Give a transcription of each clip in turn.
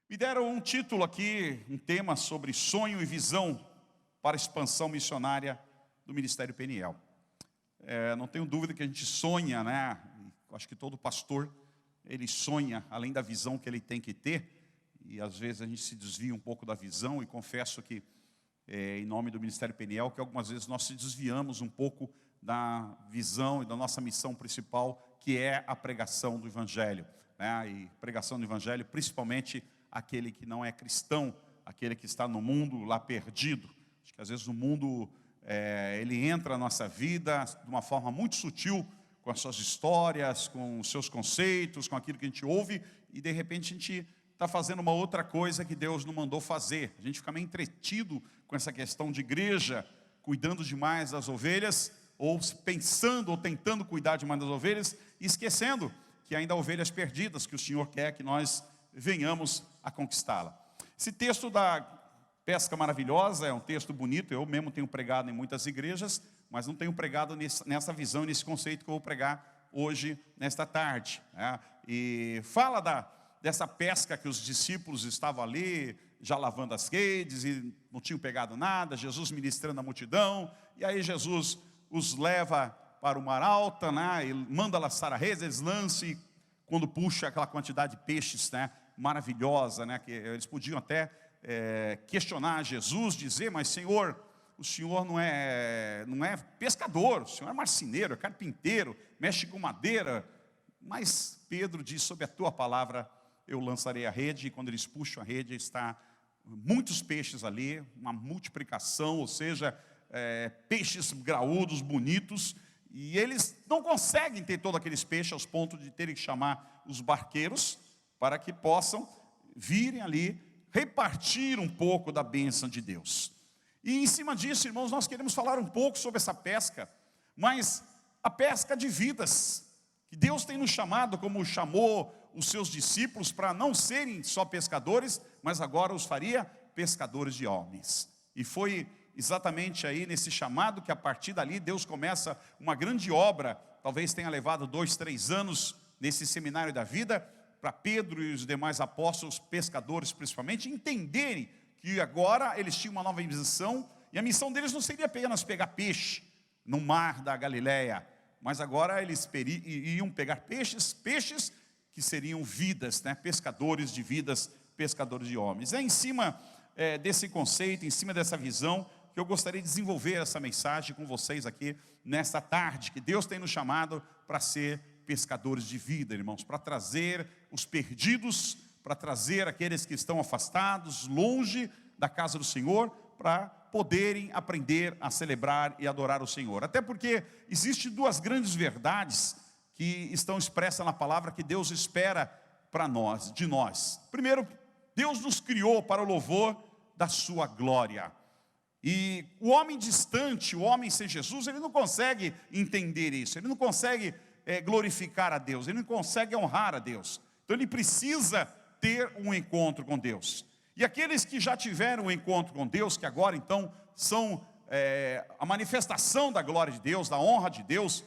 Me deram um título aqui, um tema sobre sonho e visão para a expansão missionária do Ministério Peniel. Não tenho dúvida que a gente sonha, né? Acho que todo pastor, ele sonha, além da visão que ele tem que ter, e às vezes a gente se desvia um pouco da visão, e confesso que, em nome do Ministério Peniel, que algumas vezes nós se desviamos um pouco da visão e da nossa missão principal, que é a pregação do Evangelho, né? E pregação do Evangelho, principalmente aquele que não é cristão, aquele que está no mundo lá perdido. Acho que às vezes o mundo, ele entra na nossa vida de uma forma muito sutil, com as suas histórias, com os seus conceitos, com aquilo que a gente ouve, e de repente a gente está fazendo uma outra coisa que Deus não mandou fazer. A gente fica meio entretido com essa questão de igreja, cuidando demais das ovelhas, ou pensando ou tentando cuidar demais das ovelhas, e esquecendo que ainda há ovelhas perdidas, que o Senhor quer que nós venhamos a conquistá-la. Esse texto da pesca maravilhosa é um texto bonito. Eu mesmo tenho pregado em muitas igrejas, mas não tenho pregado nessa visão, nesse conceito que eu vou pregar hoje, nesta tarde, né? E fala dessa pesca que os discípulos estavam ali, já lavando as redes, e não tinham pegado nada, Jesus ministrando a multidão, e aí Jesus os leva para o mar alto, né? E manda lançar a rede, eles lançam, e quando puxa aquela quantidade de peixes, né, maravilhosa, né, que eles podiam até questionar Jesus, dizer: mas Senhor, o Senhor não é pescador, o Senhor é marceneiro, é carpinteiro, mexe com madeira. Mas Pedro diz: sob a tua palavra eu lançarei a rede. E quando eles puxam a rede, está muitos peixes ali, uma multiplicação, ou seja, peixes graúdos, bonitos. E eles não conseguem ter todos aqueles peixes, aos pontos de terem que chamar os barqueiros para que possam virem ali repartir um pouco da bênção de Deus. E em cima disso, irmãos, nós queremos falar um pouco sobre essa pesca, mas a pesca de vidas, que Deus tem nos chamado, como chamou os seus discípulos, para não serem só pescadores, mas agora os faria pescadores de homens. E foi exatamente aí nesse chamado que a partir dali Deus começa uma grande obra. Talvez tenha levado 2, 3 anos nesse seminário da vida, para Pedro e os demais apóstolos, pescadores principalmente, entenderem que agora eles tinham uma nova missão, e a missão deles não seria apenas pegar peixe no mar da Galileia, mas agora eles iam pegar peixes que seriam vidas, né? Pescadores de vidas, pescadores de homens. É em cima desse conceito, em cima dessa visão, que eu gostaria de desenvolver essa mensagem com vocês aqui nesta tarde, que Deus tem nos chamado para ser pescadores de vida, irmãos, para trazer os perdidos, para trazer aqueles que estão afastados, longe da casa do Senhor, para poderem aprender a celebrar e adorar o Senhor. Até porque existem 2 grandes verdades que estão expressas na palavra que Deus espera para nós, de nós. Primeiro, Deus nos criou para o louvor da sua glória. E o homem distante, o homem sem Jesus, ele não consegue entender isso, ele não consegue glorificar a Deus, ele não consegue honrar a Deus. Então ele precisa ter um encontro com Deus. E aqueles que já tiveram um encontro com Deus, que agora então são a manifestação da glória de Deus, da honra de Deus,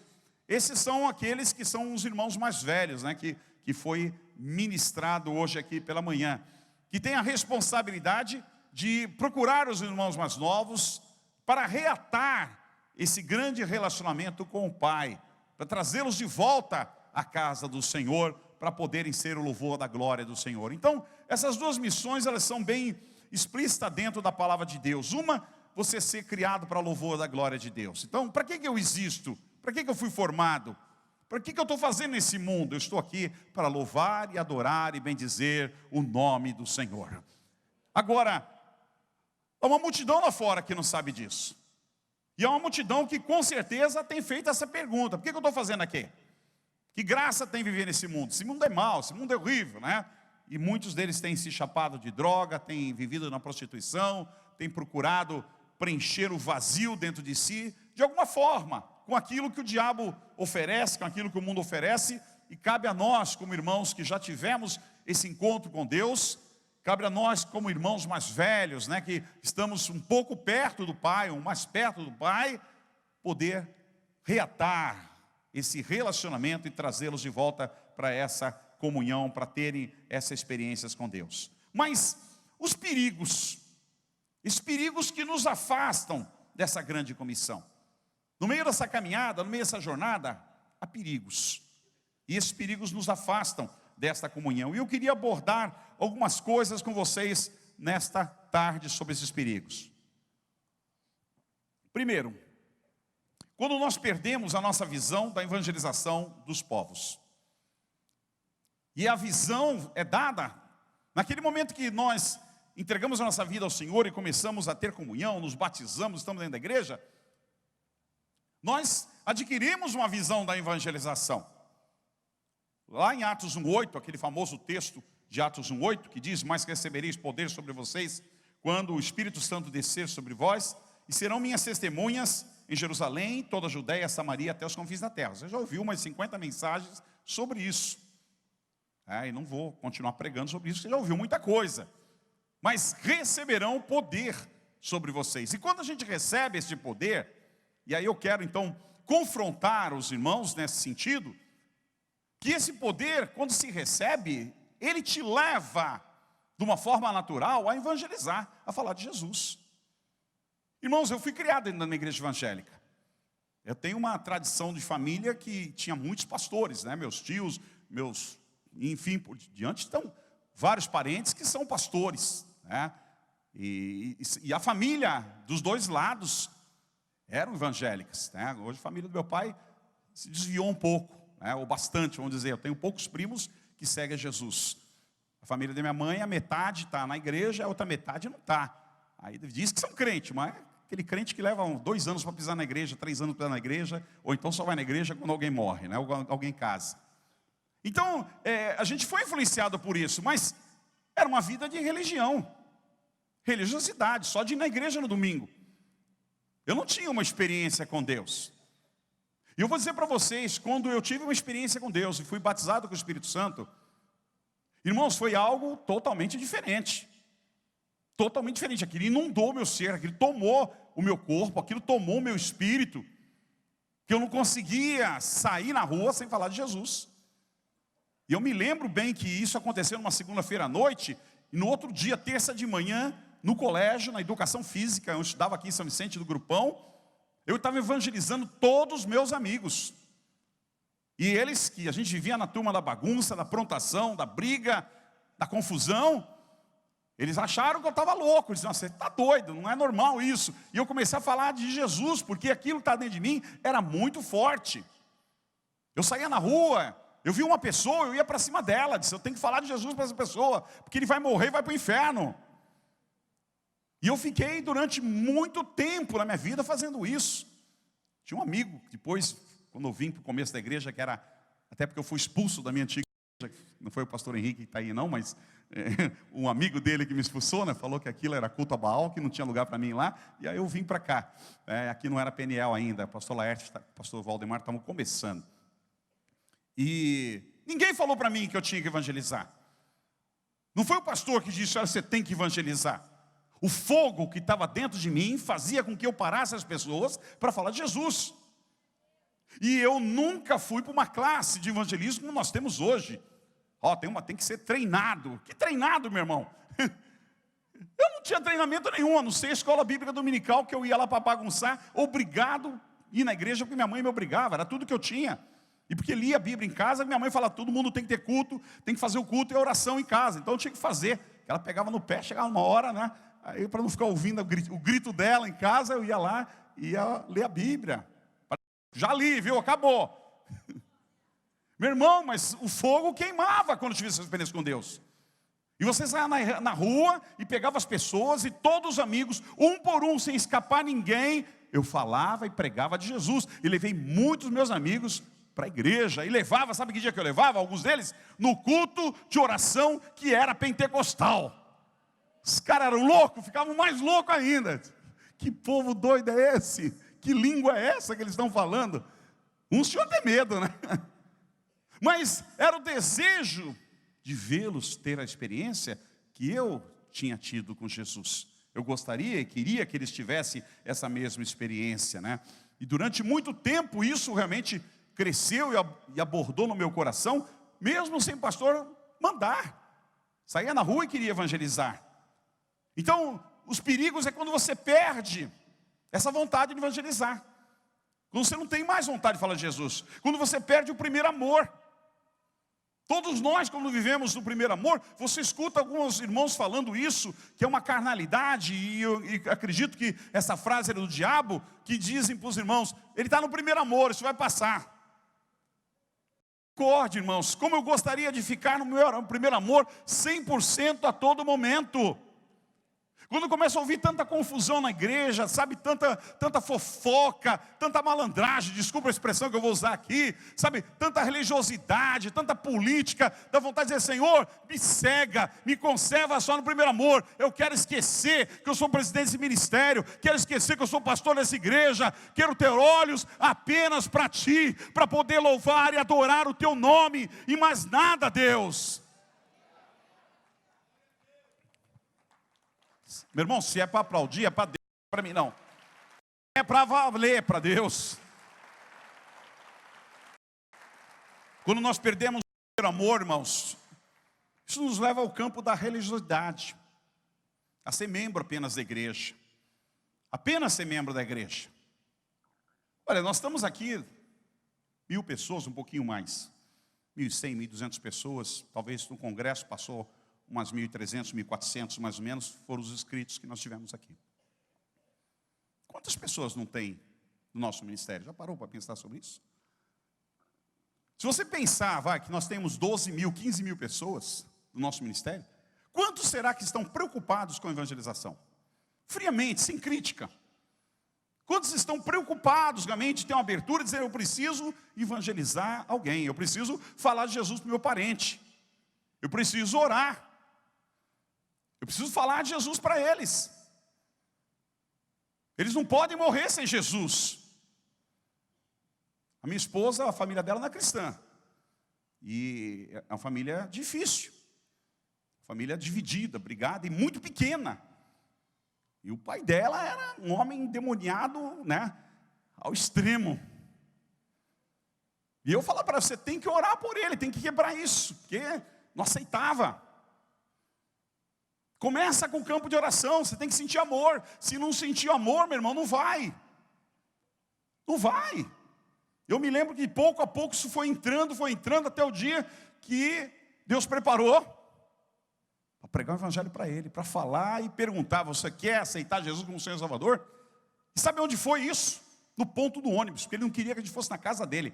esses são aqueles que são os irmãos mais velhos, né, que foi ministrado hoje aqui pela manhã, que tem a responsabilidade de procurar os irmãos mais novos para reatar esse grande relacionamento com o Pai, para trazê-los de volta à casa do Senhor, para poderem ser o louvor da glória do Senhor. Então, essas 2 missões, elas são bem explícitas dentro da palavra de Deus. Uma, você ser criado para o louvor da glória de Deus. Então, para que eu existo? Para que eu fui formado? Para que eu estou fazendo nesse mundo? Eu estou aqui para louvar e adorar e bendizer o nome do Senhor. Agora, há uma multidão lá fora que não sabe disso. E há uma multidão que com certeza tem feito essa pergunta: por que eu estou fazendo aqui? Que graça tem viver nesse mundo? Esse mundo é mau, esse mundo é horrível, né? E muitos deles têm se chapado de droga, têm vivido na prostituição, têm procurado preencher o vazio dentro de si, de alguma forma, com aquilo que o diabo oferece, com aquilo que o mundo oferece. E cabe a nós, como irmãos que já tivemos esse encontro com Deus, cabe a nós como irmãos mais velhos, né, que estamos um pouco perto do Pai, ou mais perto do Pai, poder reatar esse relacionamento e trazê-los de volta para essa comunhão, para terem essas experiências com Deus. Mas os perigos, esses perigos que nos afastam dessa grande comissão. No meio dessa caminhada, no meio dessa jornada, há perigos. E esses perigos nos afastam desta comunhão. E eu queria abordar algumas coisas com vocês nesta tarde sobre esses perigos. Primeiro, quando nós perdemos a nossa visão da evangelização dos povos. E a visão é dada naquele momento que nós entregamos a nossa vida ao Senhor e começamos a ter comunhão, nos batizamos, estamos dentro da igreja, nós adquirimos uma visão da evangelização. Lá em Atos 1:8, aquele famoso texto de Atos 1:8, que diz: mas recebereis poder sobre vocês, quando o Espírito Santo descer sobre vós, e serão minhas testemunhas em Jerusalém, toda a Judéia, Samaria, até os confins da terra. Você já ouviu umas 50 mensagens sobre isso. E não vou continuar pregando sobre isso, você já ouviu muita coisa. Mas receberão poder sobre vocês. E quando a gente recebe esse poder, e aí eu quero então confrontar os irmãos nesse sentido, que esse poder, quando se recebe, ele te leva, de uma forma natural, a evangelizar, a falar de Jesus. Irmãos, eu fui criado dentro da minha igreja evangélica. Eu tenho uma tradição de família que tinha muitos pastores, né? Meus tios, enfim, por diante estão vários parentes que são pastores, né? E a família dos dois lados eram evangélicas, né? Hoje a família do meu pai se desviou um pouco, né? Ou bastante, vamos dizer. Eu tenho poucos primos que seguem a Jesus. A família da minha mãe, a metade está na igreja, a outra metade não está. Aí diz que são crentes, mas aquele crente que leva 2 anos para pisar na igreja, 3 anos para pisar na igreja, ou então só vai na igreja quando alguém morre, né? Ou alguém casa. Então, a gente foi influenciado por isso, mas era uma vida de religião, religiosidade, só de ir na igreja no domingo. Eu não tinha uma experiência com Deus. E eu vou dizer para vocês, quando eu tive uma experiência com Deus e fui batizado com o Espírito Santo, irmãos, foi algo totalmente diferente. Totalmente diferente. Aquilo inundou o meu ser, aquilo tomou o meu corpo, aquilo tomou o meu espírito, que eu não conseguia sair na rua sem falar de Jesus. E eu me lembro bem que isso aconteceu numa segunda-feira à noite, e no outro dia, terça de manhã, no colégio, na educação física, eu estudava aqui em São Vicente do Grupão, eu estava evangelizando todos os meus amigos. E eles, que a gente vivia na turma da bagunça, da aprontação, da briga, da confusão, eles acharam que eu estava louco. Eles diziam: você está doido, não é normal isso. E eu comecei a falar de Jesus, porque aquilo que está dentro de mim era muito forte. Eu saía na rua, eu via uma pessoa, eu ia para cima dela, disse: eu tenho que falar de Jesus para essa pessoa, porque ele vai morrer e vai para o inferno. E eu fiquei durante muito tempo na minha vida fazendo isso. Tinha um amigo, depois, quando eu vim para o começo da igreja, que era, até porque eu fui expulso da minha antiga igreja, não foi o pastor Henrique que está aí não, mas um amigo dele que me expulsou, né, falou que aquilo era culto a Baal, que não tinha lugar para mim lá, e aí eu vim para cá. Aqui não era PNL ainda, o pastor Laerte, o pastor Valdemar estavam começando. E ninguém falou para mim que eu tinha que evangelizar. Não foi o pastor que disse: você tem que evangelizar. O fogo que estava dentro de mim fazia com que eu parasse as pessoas para falar de Jesus. E eu nunca fui para uma classe de evangelismo como nós temos hoje. Tem que ser treinado. Que treinado, meu irmão? Eu não tinha treinamento nenhum, a não ser a escola bíblica dominical, que eu ia lá para bagunçar, obrigado a ir na igreja, porque minha mãe me obrigava, era tudo que eu tinha. E porque lia a Bíblia em casa, minha mãe falava: todo mundo tem que ter culto, tem que fazer o culto e a oração em casa. Então eu tinha que fazer. Ela pegava no pé, chegava uma hora, né? Aí, para não ficar ouvindo o grito dela em casa, eu ia lá e ia ler a Bíblia. Já li, viu? Acabou. Meu irmão, mas o fogo queimava quando tive essa experiência com Deus. E você saia na rua e pegava as pessoas e todos os amigos, um por um, sem escapar ninguém, eu falava e pregava de Jesus. E levei muitos meus amigos para a igreja. E levava, sabe que dia que eu levava? Alguns deles no culto de oração que era pentecostal. Os caras eram loucos, ficavam mais loucos ainda. Que povo doido é esse? Que língua é essa que eles estão falando? Uns tinham até medo, né? Mas era o desejo de vê-los ter a experiência que eu tinha tido com Jesus. Eu gostaria e queria que eles tivessem essa mesma experiência, né? E durante muito tempo isso realmente cresceu e abordou no meu coração, mesmo sem pastor mandar. Saía na rua e queria evangelizar. Então, os perigos é quando você perde essa vontade de evangelizar. Quando você não tem mais vontade de falar de Jesus. Quando você perde o primeiro amor. Todos nós, quando vivemos no primeiro amor, você escuta alguns irmãos falando isso, que é uma carnalidade, e eu acredito que essa frase era do diabo, que dizem para os irmãos, ele está no primeiro amor, isso vai passar. Acorde, irmãos, como eu gostaria de ficar no meu primeiro amor 100% a todo momento. Quando começa a ouvir tanta confusão na igreja, sabe, tanta fofoca, tanta malandragem, desculpa a expressão que eu vou usar aqui, sabe, tanta religiosidade, tanta política, dá vontade de dizer, Senhor, me cega, me conserva só no primeiro amor. Eu quero esquecer que eu sou presidente desse ministério, quero esquecer que eu sou pastor dessa igreja, quero ter olhos apenas para Ti, para poder louvar e adorar o Teu nome, e mais nada, Deus. Meu irmão, se é para aplaudir, é para Deus, para mim não. É para valer para Deus. Quando nós perdemos o amor, irmãos, isso nos leva ao campo da religiosidade. A ser membro apenas da igreja. Apenas ser membro da igreja. Olha, nós estamos aqui, 1.000 pessoas, um pouquinho mais. 1.100, 1.200 pessoas. Talvez no congresso passou umas 1.300, 1.400 mais ou menos, foram os inscritos que nós tivemos aqui. Quantas pessoas não tem no nosso ministério? Já parou para pensar sobre isso? Se você pensar, que nós temos 12.000, 15.000 pessoas no nosso ministério, quantos será que estão preocupados com a evangelização? Friamente, sem crítica. Quantos estão preocupados, realmente, ter uma abertura e dizer, eu preciso evangelizar alguém, eu preciso falar de Jesus para o meu parente, eu preciso orar, eu preciso falar de Jesus para eles. Eles não podem morrer sem Jesus. A minha esposa, a família dela não é cristã. E é uma família difícil. Família dividida, brigada e muito pequena. E o pai dela era um homem endemoniado, né, ao extremo. E eu falo para você, tem que orar por ele, tem que quebrar isso, porque não aceitava. Começa com o campo de oração, você tem que sentir amor. Se não sentir amor, meu irmão, não vai. Não vai. Eu me lembro que pouco a pouco isso foi entrando até o dia que Deus preparou para pregar o evangelho para ele, para falar e perguntar, você quer aceitar Jesus como Senhor e Salvador? E sabe onde foi isso? No ponto do ônibus, porque ele não queria que a gente fosse na casa dele.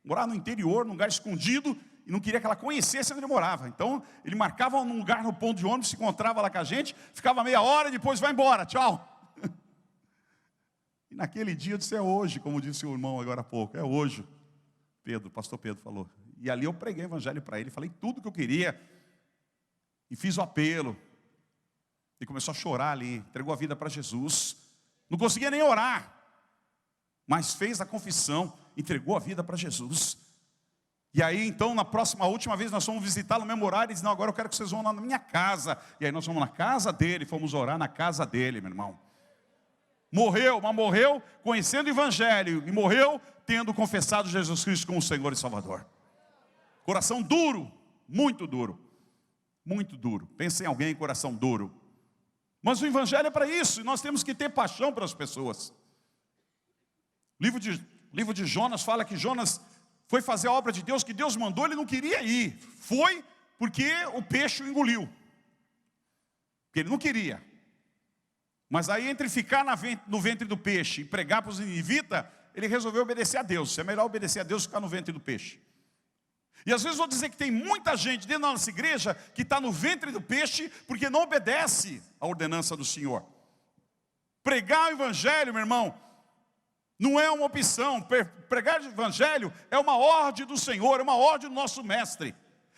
Morar no interior, num lugar escondido, e não queria que ela conhecesse onde ele morava. Então, ele marcava um lugar no ponto de ônibus, se encontrava lá com a gente, ficava meia hora e depois vai embora, tchau. E naquele dia eu disse, é hoje, como disse o irmão agora há pouco, é hoje. Pedro, pastor Pedro falou. E ali eu preguei o evangelho para ele, falei tudo o que eu queria, e fiz o apelo. Ele começou a chorar ali, entregou a vida para Jesus. Não conseguia nem orar, mas fez a confissão, entregou a vida para Jesus. E aí então, a última vez nós fomos visitá-lo no mesmo horário, e disse, não, agora eu quero que vocês vão lá na minha casa. E aí nós fomos na casa dele, fomos orar na casa dele, meu irmão. Morreu, mas morreu conhecendo o evangelho, e morreu tendo confessado Jesus Cristo como Senhor e Salvador. Coração duro, muito duro. Muito duro. Pensa em alguém, coração duro. Mas o evangelho é para isso, e nós temos que ter paixão pelas pessoas. O livro de Jonas fala que Jonas foi fazer a obra de Deus, que Deus mandou, ele não queria ir. Foi porque o peixe o engoliu. Porque ele não queria. Mas aí, entre ficar no ventre do peixe e pregar para os ninivitas, ele resolveu obedecer a Deus. É melhor obedecer a Deus que ficar no ventre do peixe. E às vezes vou dizer que tem muita gente dentro da nossa igreja que está no ventre do peixe porque não obedece à ordenança do Senhor. Pregar o evangelho, meu irmão, não é uma opção. Pregar o evangelho é uma ordem do Senhor, é uma ordem do nosso mestre.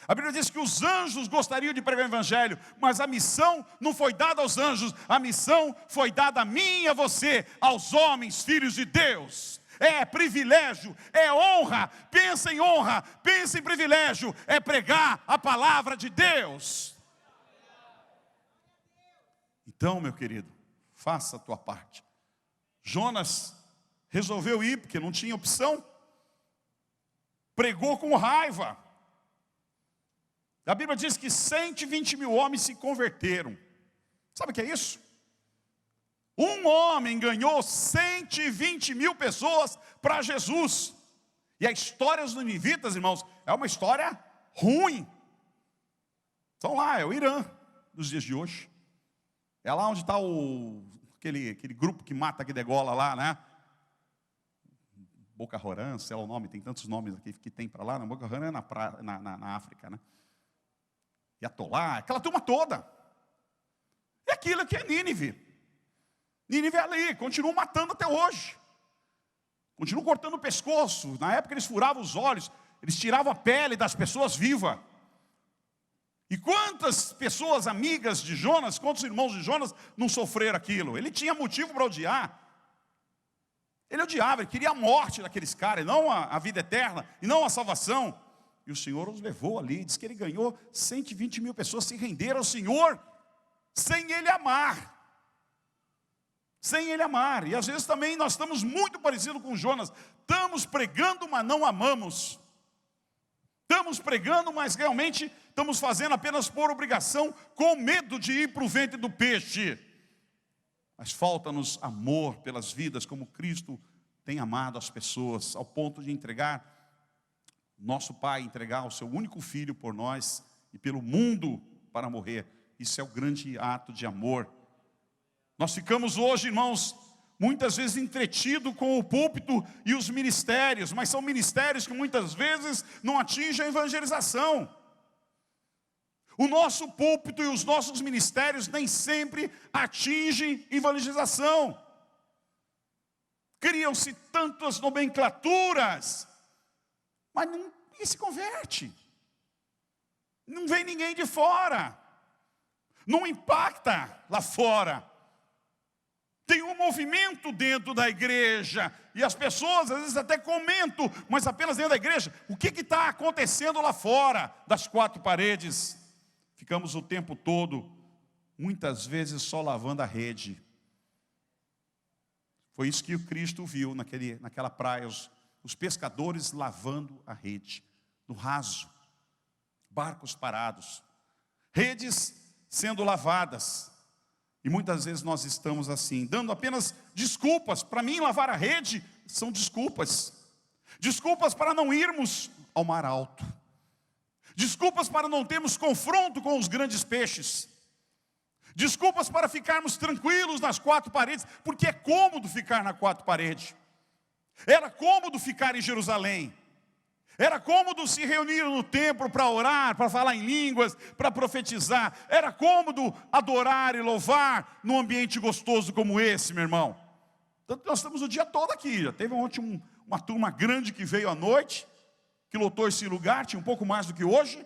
A Bíblia diz que os anjos gostariam de pregar o evangelho, mas a missão não foi dada aos anjos, a missão foi dada a mim e a você, aos homens, filhos de Deus. É privilégio, é honra, pensa em honra, pensa em privilégio, é pregar a palavra de Deus. Então, meu querido, faça a tua parte. Jonas resolveu ir, porque não tinha opção. Pregou com raiva. A Bíblia diz que 120 mil homens se converteram. Sabe o que é isso? Um homem ganhou 120 mil pessoas para Jesus. E a história dos ninivitas, irmãos, é uma história ruim. Estão lá, é o Irã dos dias de hoje. É lá onde está aquele grupo que mata, que degola lá, né? Boca Haram, sei lá o nome, tem tantos nomes aqui que tem para lá. Não, Boca Haram é na África, né? E Atolá, aquela turma toda. É aquilo que é Nínive. Nínive é ali, continuam matando até hoje. Continuam cortando o pescoço. Na época eles furavam os olhos, eles tiravam a pele das pessoas vivas. E quantas pessoas amigas de Jonas, quantos irmãos de Jonas não sofreram aquilo? Ele tinha motivo para odiar. Ele odiava, ele queria a morte daqueles caras, e não a vida eterna, e não a salvação. E o Senhor os levou ali, diz que ele ganhou 120 mil pessoas, se renderam ao Senhor, sem ele amar. Sem ele amar. E às vezes também nós estamos muito parecidos com Jonas. Estamos pregando, mas não amamos. Estamos pregando, mas realmente estamos fazendo apenas por obrigação, com medo de ir para o ventre do peixe. Mas falta-nos amor pelas vidas, como Cristo tem amado as pessoas, ao ponto de entregar, nosso Pai entregar o seu único Filho por nós e pelo mundo para morrer. Isso é o grande ato de amor. Nós ficamos hoje, irmãos, muitas vezes entretidos com o púlpito e os ministérios, mas são ministérios que muitas vezes não atingem a evangelização. O nosso púlpito e os nossos ministérios nem sempre atingem evangelização. Criam-se tantas nomenclaturas, mas ninguém se converte. Não vem ninguém de fora. Não impacta lá fora. Tem um movimento dentro da igreja, e as pessoas às vezes até comentam, mas apenas dentro da igreja. O que está acontecendo lá fora das quatro paredes? Ficamos o tempo todo, muitas vezes só lavando a rede. Foi isso que o Cristo viu naquela praia, os pescadores lavando a rede, no raso, barcos parados, redes sendo lavadas. E muitas vezes nós estamos assim, dando apenas desculpas. Para mim, lavar a rede são desculpas. Desculpas para não irmos ao mar alto. Desculpas para não termos confronto com os grandes peixes. Desculpas para ficarmos tranquilos nas quatro paredes, porque é cômodo ficar na quatro paredes. Era cômodo ficar em Jerusalém. Era cômodo se reunir no templo para orar, para falar em línguas, para profetizar. Era cômodo adorar e louvar num ambiente gostoso como esse, meu irmão. Tanto que nós estamos o dia todo aqui. Já teve ontem uma turma grande que veio à noite, que lotou esse lugar, tinha um pouco mais do que hoje.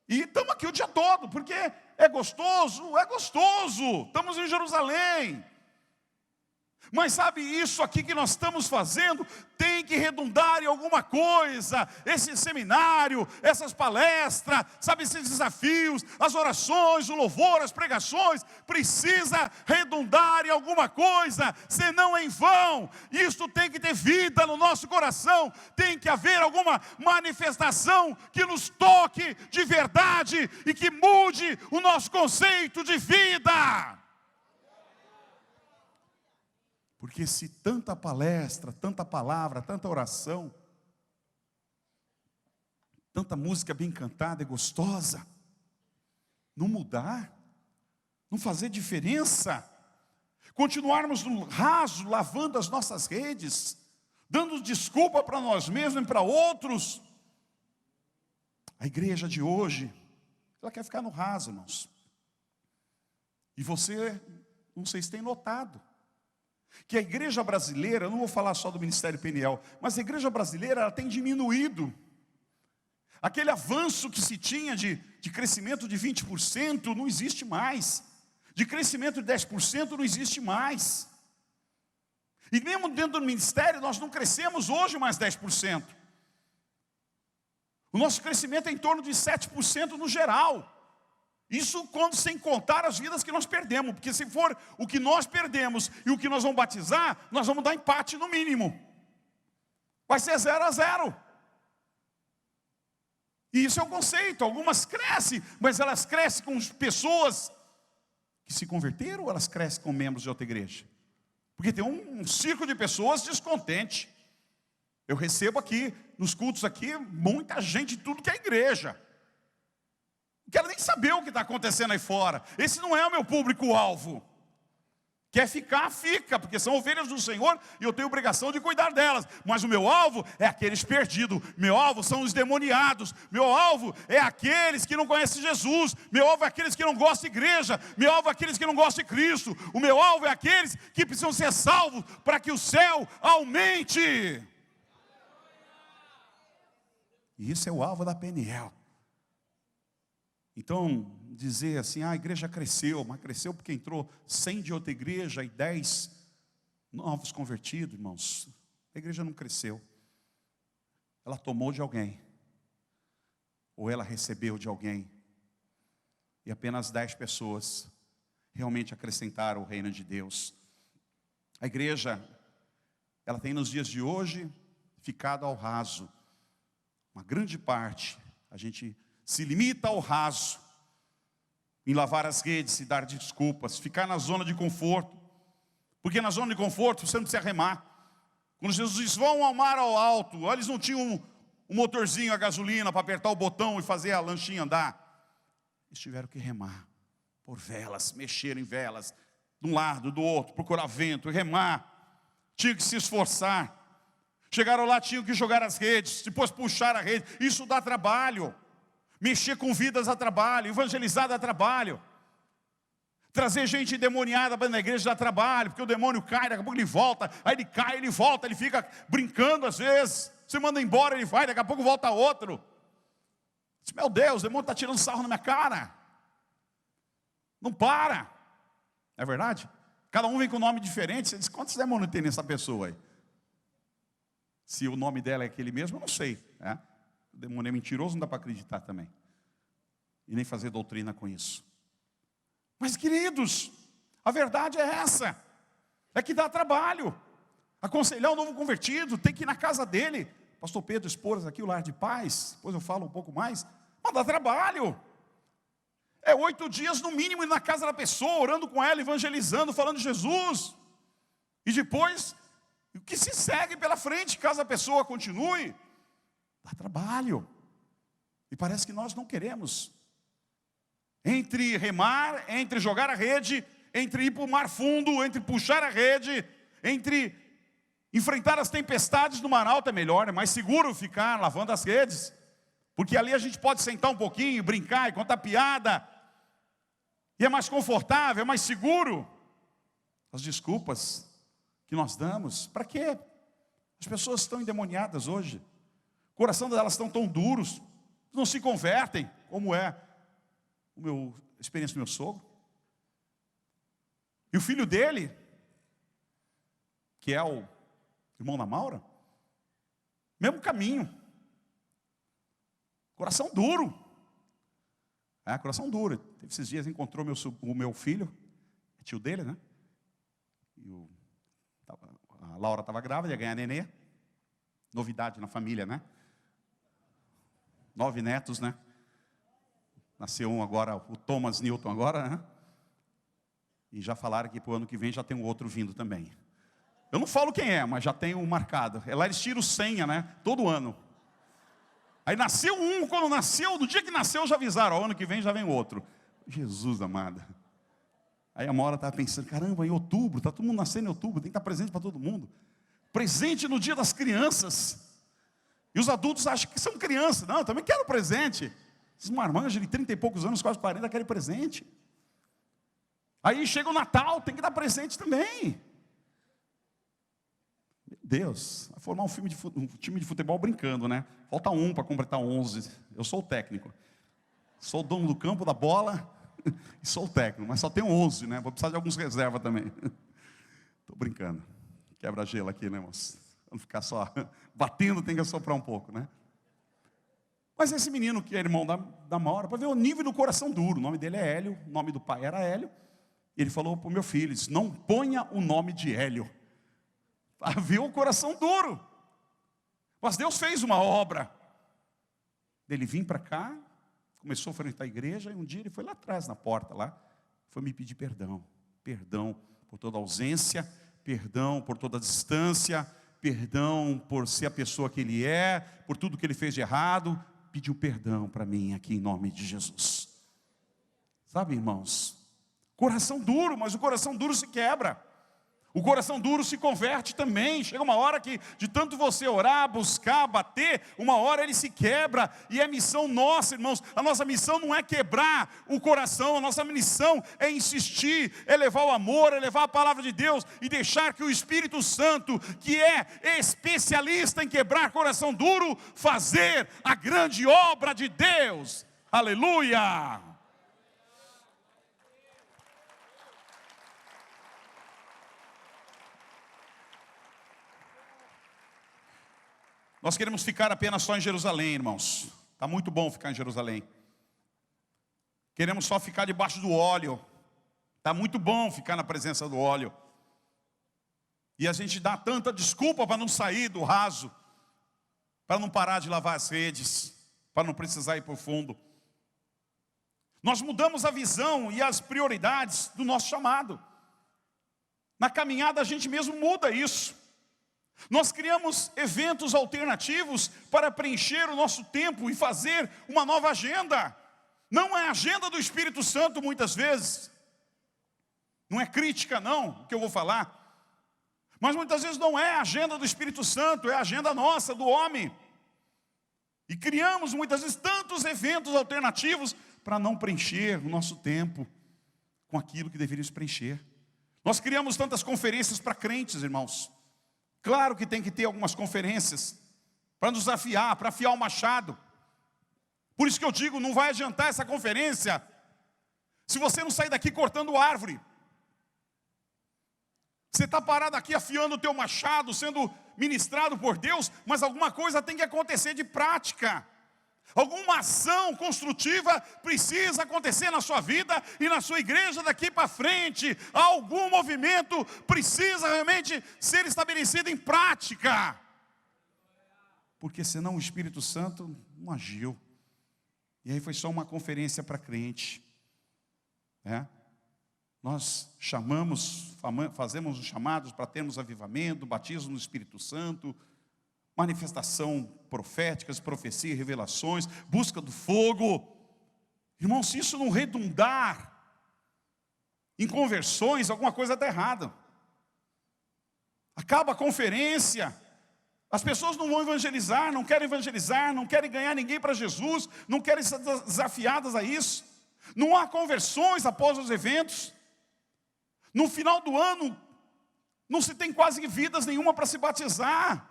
E estamos aqui o dia todo, porque é gostoso, é gostoso. Estamos em Jerusalém. Mas sabe, isso aqui que nós estamos fazendo tem que redundar em alguma coisa. Esse seminário, essas palestras, sabe, esses desafios, as orações, o louvor, as pregações, precisa redundar em alguma coisa, senão é em vão. Isso tem que ter vida no nosso coração, tem que haver alguma manifestação que nos toque de verdade e que mude o nosso conceito de vida. Porque se tanta palestra, tanta palavra, tanta oração, tanta música bem cantada e gostosa, não mudar, não fazer diferença, continuarmos no raso, lavando as nossas redes, dando desculpa para nós mesmos e para outros, a igreja de hoje, ela quer ficar no raso, irmãos. E você, não sei se tem notado, que a igreja brasileira, eu não vou falar só do Ministério Peniel, mas a igreja brasileira ela tem diminuído. Aquele avanço que se tinha de crescimento de 20% não existe mais. De crescimento de 10% não existe mais. E mesmo dentro do ministério nós não crescemos hoje mais 10%. O nosso crescimento é em torno de 7% no geral. Isso quando sem contar as vidas que nós perdemos. Porque se for o que nós perdemos e o que nós vamos batizar, nós vamos dar empate no mínimo. Vai ser 0-0. E isso é o conceito. Algumas crescem, mas elas crescem com pessoas que se converteram, ou elas crescem com membros de outra igreja? Porque tem um círculo de pessoas descontente. Eu recebo aqui, nos cultos aqui, muita gente de tudo que é igreja. Não quero nem saber o que está acontecendo aí fora. Esse não é o meu público-alvo. Quer ficar, fica, porque são ovelhas do Senhor e eu tenho obrigação de cuidar delas. Mas o meu alvo é aqueles perdidos. Meu alvo são os demoniados. Meu alvo é aqueles que não conhecem Jesus. Meu alvo é aqueles que não gostam de igreja. Meu alvo é aqueles que não gostam de Cristo. O meu alvo é aqueles que precisam ser salvos para que o céu aumente. E isso é o alvo da Peniel. Então, dizer assim, a igreja cresceu, mas cresceu porque entrou 100 de outra igreja e 10 novos convertidos, irmãos. A igreja não cresceu. Ela tomou de alguém, ou ela recebeu de alguém, e apenas 10 pessoas realmente acrescentaram o reino de Deus. A igreja, ela tem nos dias de hoje ficado ao raso. Uma grande parte, a gente se limita ao raso, em lavar as redes e dar desculpas, ficar na zona de conforto, porque na zona de conforto você não precisa remar. Quando Jesus diz, vão ao mar ao alto, eles não tinham um motorzinho a gasolina para apertar o botão e fazer a lanchinha andar. Eles tiveram que remar, por velas, mexer em velas, de um lado, do outro, procurar vento, remar, tinham que se esforçar. Chegaram lá, tinham que jogar as redes, depois puxar a rede, isso dá trabalho. Mexer com vidas a trabalho, evangelizar dá trabalho. Trazer gente endemoniada para a igreja dá trabalho, porque o demônio cai, daqui a pouco ele volta, aí ele cai, ele volta, ele fica brincando às vezes. Você manda embora, ele vai, daqui a pouco volta outro. Meu Deus, o demônio está tirando sarro na minha cara. Não para. Não é verdade? Cada um vem com um nome diferente. Você diz, quantos demônios tem nessa pessoa aí? Se o nome dela é aquele mesmo, eu não sei, né? O demônio é mentiroso, não dá para acreditar também. E nem fazer doutrina com isso. Mas queridos, a verdade é essa. É que dá trabalho. Aconselhar um novo convertido, tem que ir na casa dele. Pastor Pedro expôs aqui o Lar de Paz. Depois eu falo um pouco mais. Mas dá trabalho. É 8 dias no mínimo ir na casa da pessoa, orando com ela, evangelizando, falando de Jesus. E depois, o que se segue pela frente, caso a pessoa continue. Dá trabalho. E parece que nós não queremos. Entre remar, entre jogar a rede, entre ir para o mar fundo, entre puxar a rede, entre enfrentar as tempestades no mar alto, é melhor, é mais seguro ficar lavando as redes. Porque ali a gente pode sentar um pouquinho, brincar e contar piada. E é mais confortável, é mais seguro. As desculpas que nós damos, para quê? As pessoas estão endemoniadas hoje. O coração delas estão tão duros, não se convertem, como é a experiência do meu sogro. E o filho dele, que é o irmão da Maura, mesmo caminho. Coração duro. Coração duro. Teve esses dias, encontrou o meu filho, tio dele, né? E a Laura estava grávida, ia ganhar nenê. Novidade na família, né? 9 netos, né? Nasceu um agora, o Thomas Newton agora, né? E já falaram que para o ano que vem já tem um outro vindo também. Eu não falo quem é, mas já tem um marcado. Lá eles tiram senha, né? Todo ano. Aí nasceu um, quando nasceu, no dia que nasceu já avisaram, ó, ano que vem já vem outro. Jesus amado. Aí a Mora estava pensando, caramba, em outubro, está todo mundo nascendo em outubro, tem que estar presente para todo mundo. Presente no dia das crianças. E os adultos acham que são crianças. Não, eu também quero presente. Esses marmanjos de 30 e poucos anos, quase 40, querem presente. Aí chega o Natal, tem que dar presente também. Meu Deus, vai formar um time de futebol brincando, né? Falta um para completar 11. Eu sou o técnico. Sou o dono do campo, da bola, e sou o técnico. Mas só tenho 11, né? Vou precisar de alguns reservas também. Estou brincando. Quebra-gelo aqui, né, irmãos? Não ficar só batendo, tem que assoprar um pouco, né? Mas esse menino que é irmão da Maura, para ver o nível do coração duro, o nome dele é Hélio, o nome do pai era Hélio. Ele falou para o meu filho, disse, não ponha o nome de Hélio. Para ver o coração duro. Mas Deus fez uma obra. Ele vinha para cá, começou a frequentar a igreja, e um dia ele foi lá atrás, na porta lá, foi me pedir perdão. Perdão por toda ausência, perdão por toda distância, perdão por ser a pessoa que ele é, por tudo que ele fez de errado. Pediu perdão para mim aqui em nome de Jesus. Sabe, irmãos, coração duro, mas o coração duro se quebra. O coração duro se converte também. Chega uma hora que, de tanto você orar, buscar, bater, uma hora ele se quebra. E é missão nossa, irmãos. A nossa missão não é quebrar o coração. A nossa missão é insistir, é levar o amor, é levar a palavra de Deus e deixar que o Espírito Santo, que é especialista em quebrar coração duro, fazer a grande obra de Deus. Aleluia! Nós queremos ficar apenas só em Jerusalém, irmãos. Está muito bom ficar em Jerusalém. Queremos só ficar debaixo do óleo. Está muito bom ficar na presença do óleo. E a gente dá tanta desculpa para não sair do raso, para não parar de lavar as redes, para não precisar ir para o fundo. Nós mudamos a visão e as prioridades do nosso chamado. Na caminhada a gente mesmo muda isso. Nós criamos eventos alternativos para preencher o nosso tempo e fazer uma nova agenda. Não é a agenda do Espírito Santo muitas vezes. Não é crítica não, o que eu vou falar. Mas muitas vezes não é a agenda do Espírito Santo, é a agenda nossa, do homem. E criamos muitas vezes tantos eventos alternativos para não preencher o nosso tempo com aquilo que deveríamos preencher. Nós criamos tantas conferências para crentes, irmãos. Claro que tem que ter algumas conferências para nos desafiar, para afiar o machado. Por isso que eu digo, não vai adiantar essa conferência se você não sair daqui cortando árvore. Você está parado aqui afiando o teu machado, sendo ministrado por Deus, mas alguma coisa tem que acontecer de prática. Alguma ação construtiva precisa acontecer na sua vida e na sua igreja daqui para frente. Algum movimento precisa realmente ser estabelecido em prática. Porque senão o Espírito Santo não agiu. E aí foi só uma conferência para crente. Nós fazemos os chamados para termos avivamento, batismo no Espírito Santo, manifestação proféticas, profecia, revelações, busca do fogo. Irmão, se isso não redundar em conversões, alguma coisa está errada. Acaba a conferência, as pessoas não vão evangelizar, não querem ganhar ninguém para Jesus, não querem ser desafiadas a isso. Não há conversões após os eventos. No final do ano, não se tem quase vidas nenhuma para se batizar.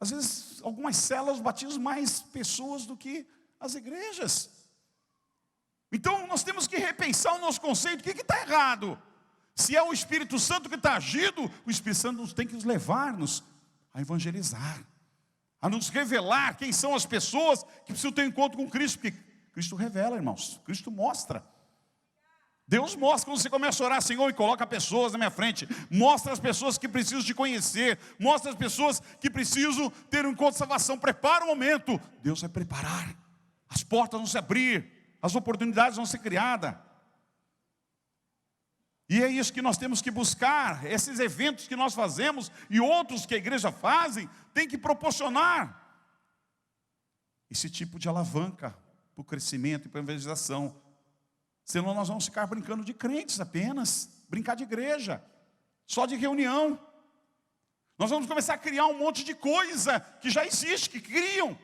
Às vezes, algumas células batizam mais pessoas do que as igrejas. Então, nós temos que repensar o nosso conceito. O que está errado? Se é o Espírito Santo que está agindo, o Espírito Santo tem que nos levar-nos a evangelizar, a nos revelar quem são as pessoas que precisam ter um encontro com Cristo. Porque Cristo revela, irmãos. Cristo mostra. Deus mostra quando você começa a orar, Senhor, e coloca pessoas na minha frente. Mostra as pessoas que precisam te conhecer. Mostra as pessoas que precisam ter um encontro de salvação. Prepara o momento. Deus vai preparar. As portas vão se abrir. As oportunidades vão ser criadas. E é isso que nós temos que buscar. Esses eventos que nós fazemos e outros que a igreja fazem, tem que proporcionar esse tipo de alavanca para o crescimento e para a evangelização. Senão nós vamos ficar brincando de crentes apenas, brincar de igreja, só de reunião. Nós vamos começar a criar um monte de coisa que já existe, que criam.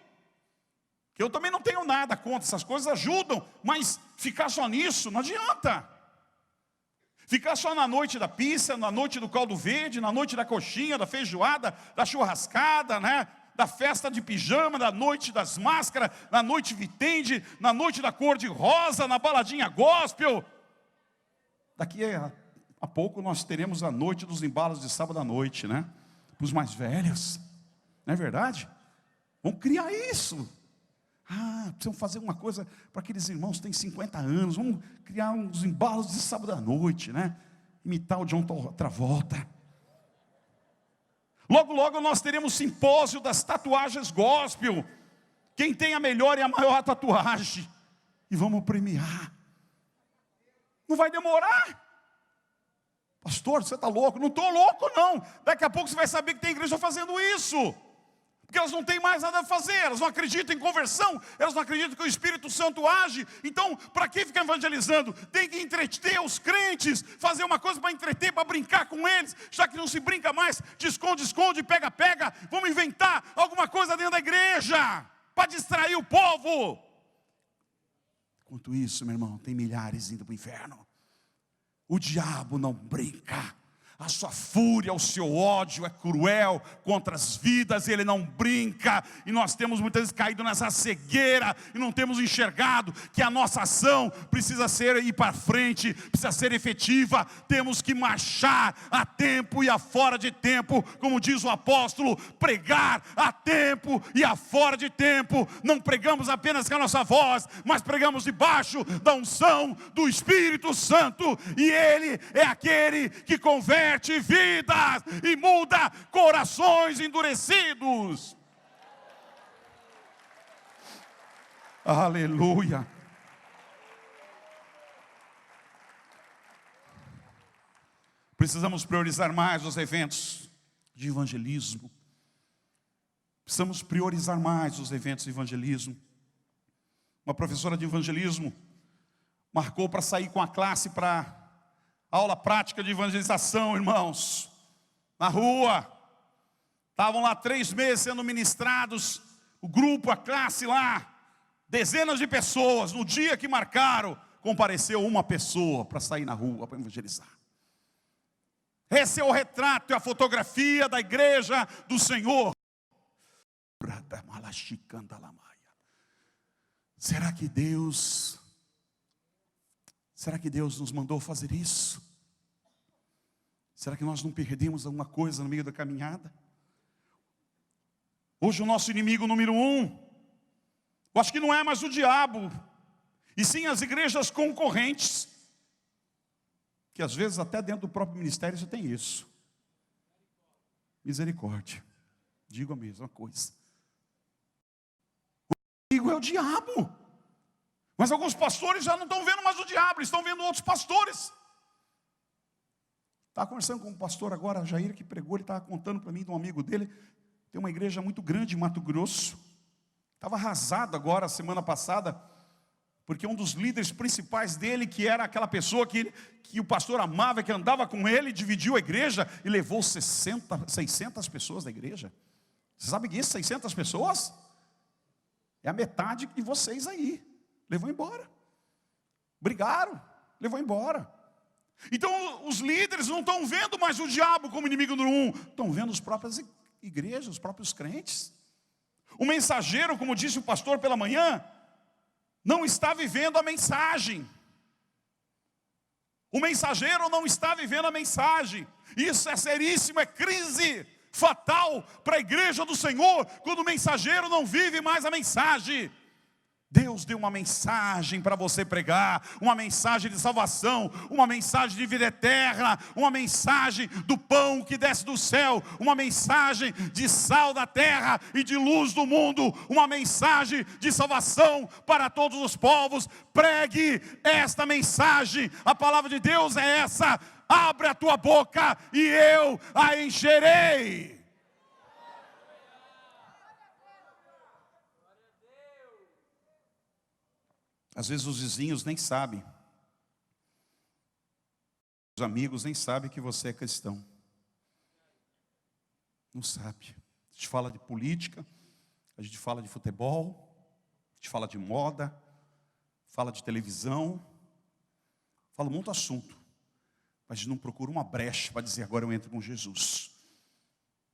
Que eu também não tenho nada contra, essas coisas ajudam, mas ficar só nisso não adianta. Ficar só na noite da pizza, na noite do caldo verde, na noite da coxinha, da feijoada, da churrascada, da festa de pijama, da noite das máscaras, na noite vitende, na noite da cor de rosa, na baladinha gospel. Daqui a pouco nós teremos a noite dos embalos de sábado à noite, Para os mais velhos, não é verdade? Vamos criar isso. Precisamos fazer uma coisa para aqueles irmãos que têm 50 anos, vamos criar uns embalos de sábado à noite, Imitar o John Travolta. Logo, logo nós teremos o simpósio das tatuagens gospel, quem tem a melhor e a maior tatuagem. E vamos premiar. Não vai demorar. Pastor, você está louco? Não estou louco, não. Daqui a pouco você vai saber que tem igreja fazendo isso. Porque elas não têm mais nada a fazer, elas não acreditam em conversão, elas não acreditam que o Espírito Santo age. Então, para que ficar evangelizando? Tem que entreter os crentes, fazer uma coisa para entreter, para brincar com eles. Já que não se brinca mais, de esconde, esconde, pega, pega. Vamos inventar alguma coisa dentro da igreja, para distrair o povo. Enquanto isso, meu irmão, tem milhares indo para o inferno. O diabo não brinca. A sua fúria, o seu ódio é cruel contra as vidas, ele não brinca. E nós temos muitas vezes caído nessa cegueira e não temos enxergado que a nossa ação precisa ser ir para frente, precisa ser efetiva. Temos que marchar a tempo e a fora de tempo, como diz o apóstolo, pregar a tempo e a fora de tempo. Não pregamos apenas com a nossa voz, mas pregamos debaixo da unção do Espírito Santo. E ele é aquele que converte vidas e muda corações endurecidos. Aleluia. Precisamos priorizar mais os eventos de evangelismo. Precisamos priorizar mais os eventos de evangelismo. Uma professora de evangelismo marcou para sair com a classe para aula prática de evangelização, irmãos, na rua. Estavam lá 3 meses sendo ministrados, o grupo, a classe lá, dezenas de pessoas. No dia que marcaram, compareceu uma pessoa para sair na rua, para evangelizar. Esse é o retrato e a fotografia da igreja do Senhor. Será que Deus nos mandou fazer isso? Será que nós não perdemos alguma coisa no meio da caminhada? Hoje o nosso inimigo número 1, eu acho que não é mais o diabo, e sim as igrejas concorrentes, que às vezes até dentro do próprio ministério você tem isso. Misericórdia, digo a mesma coisa. O inimigo é o diabo. Mas alguns pastores já não estão vendo mais o diabo, eles estão vendo outros pastores. Estava conversando com um pastor agora, Jair, que pregou, ele estava contando para mim de um amigo dele, tem uma igreja muito grande em Mato Grosso. Estava arrasado agora, semana passada, porque um dos líderes principais dele, que era aquela pessoa que o pastor amava, que andava com ele, dividiu a igreja e levou 600 pessoas da igreja. Você sabe que isso, 600 pessoas? É a metade de vocês aí. Levou embora. Brigaram, levou embora. Então os líderes não estão vendo mais o diabo como inimigo número 1, estão vendo as próprias igrejas, os próprios crentes. O mensageiro, como disse o pastor pela manhã, não está vivendo a mensagem. O mensageiro não está vivendo a mensagem. Isso é seríssimo, é crise fatal para a igreja do Senhor, quando o mensageiro não vive mais a mensagem. Deus deu uma mensagem para você pregar, uma mensagem de salvação, uma mensagem de vida eterna, uma mensagem do pão que desce do céu, uma mensagem de sal da terra e de luz do mundo, uma mensagem de salvação para todos os povos. Pregue esta mensagem, a palavra de Deus é essa: abre a tua boca e eu a encherei. Às vezes os vizinhos nem sabem, os amigos nem sabem que você é cristão. Não sabe. A gente fala de política, a gente fala de futebol, a gente fala de moda, fala de televisão, fala muito assunto, mas a gente não procura uma brecha para dizer: agora eu entro com Jesus.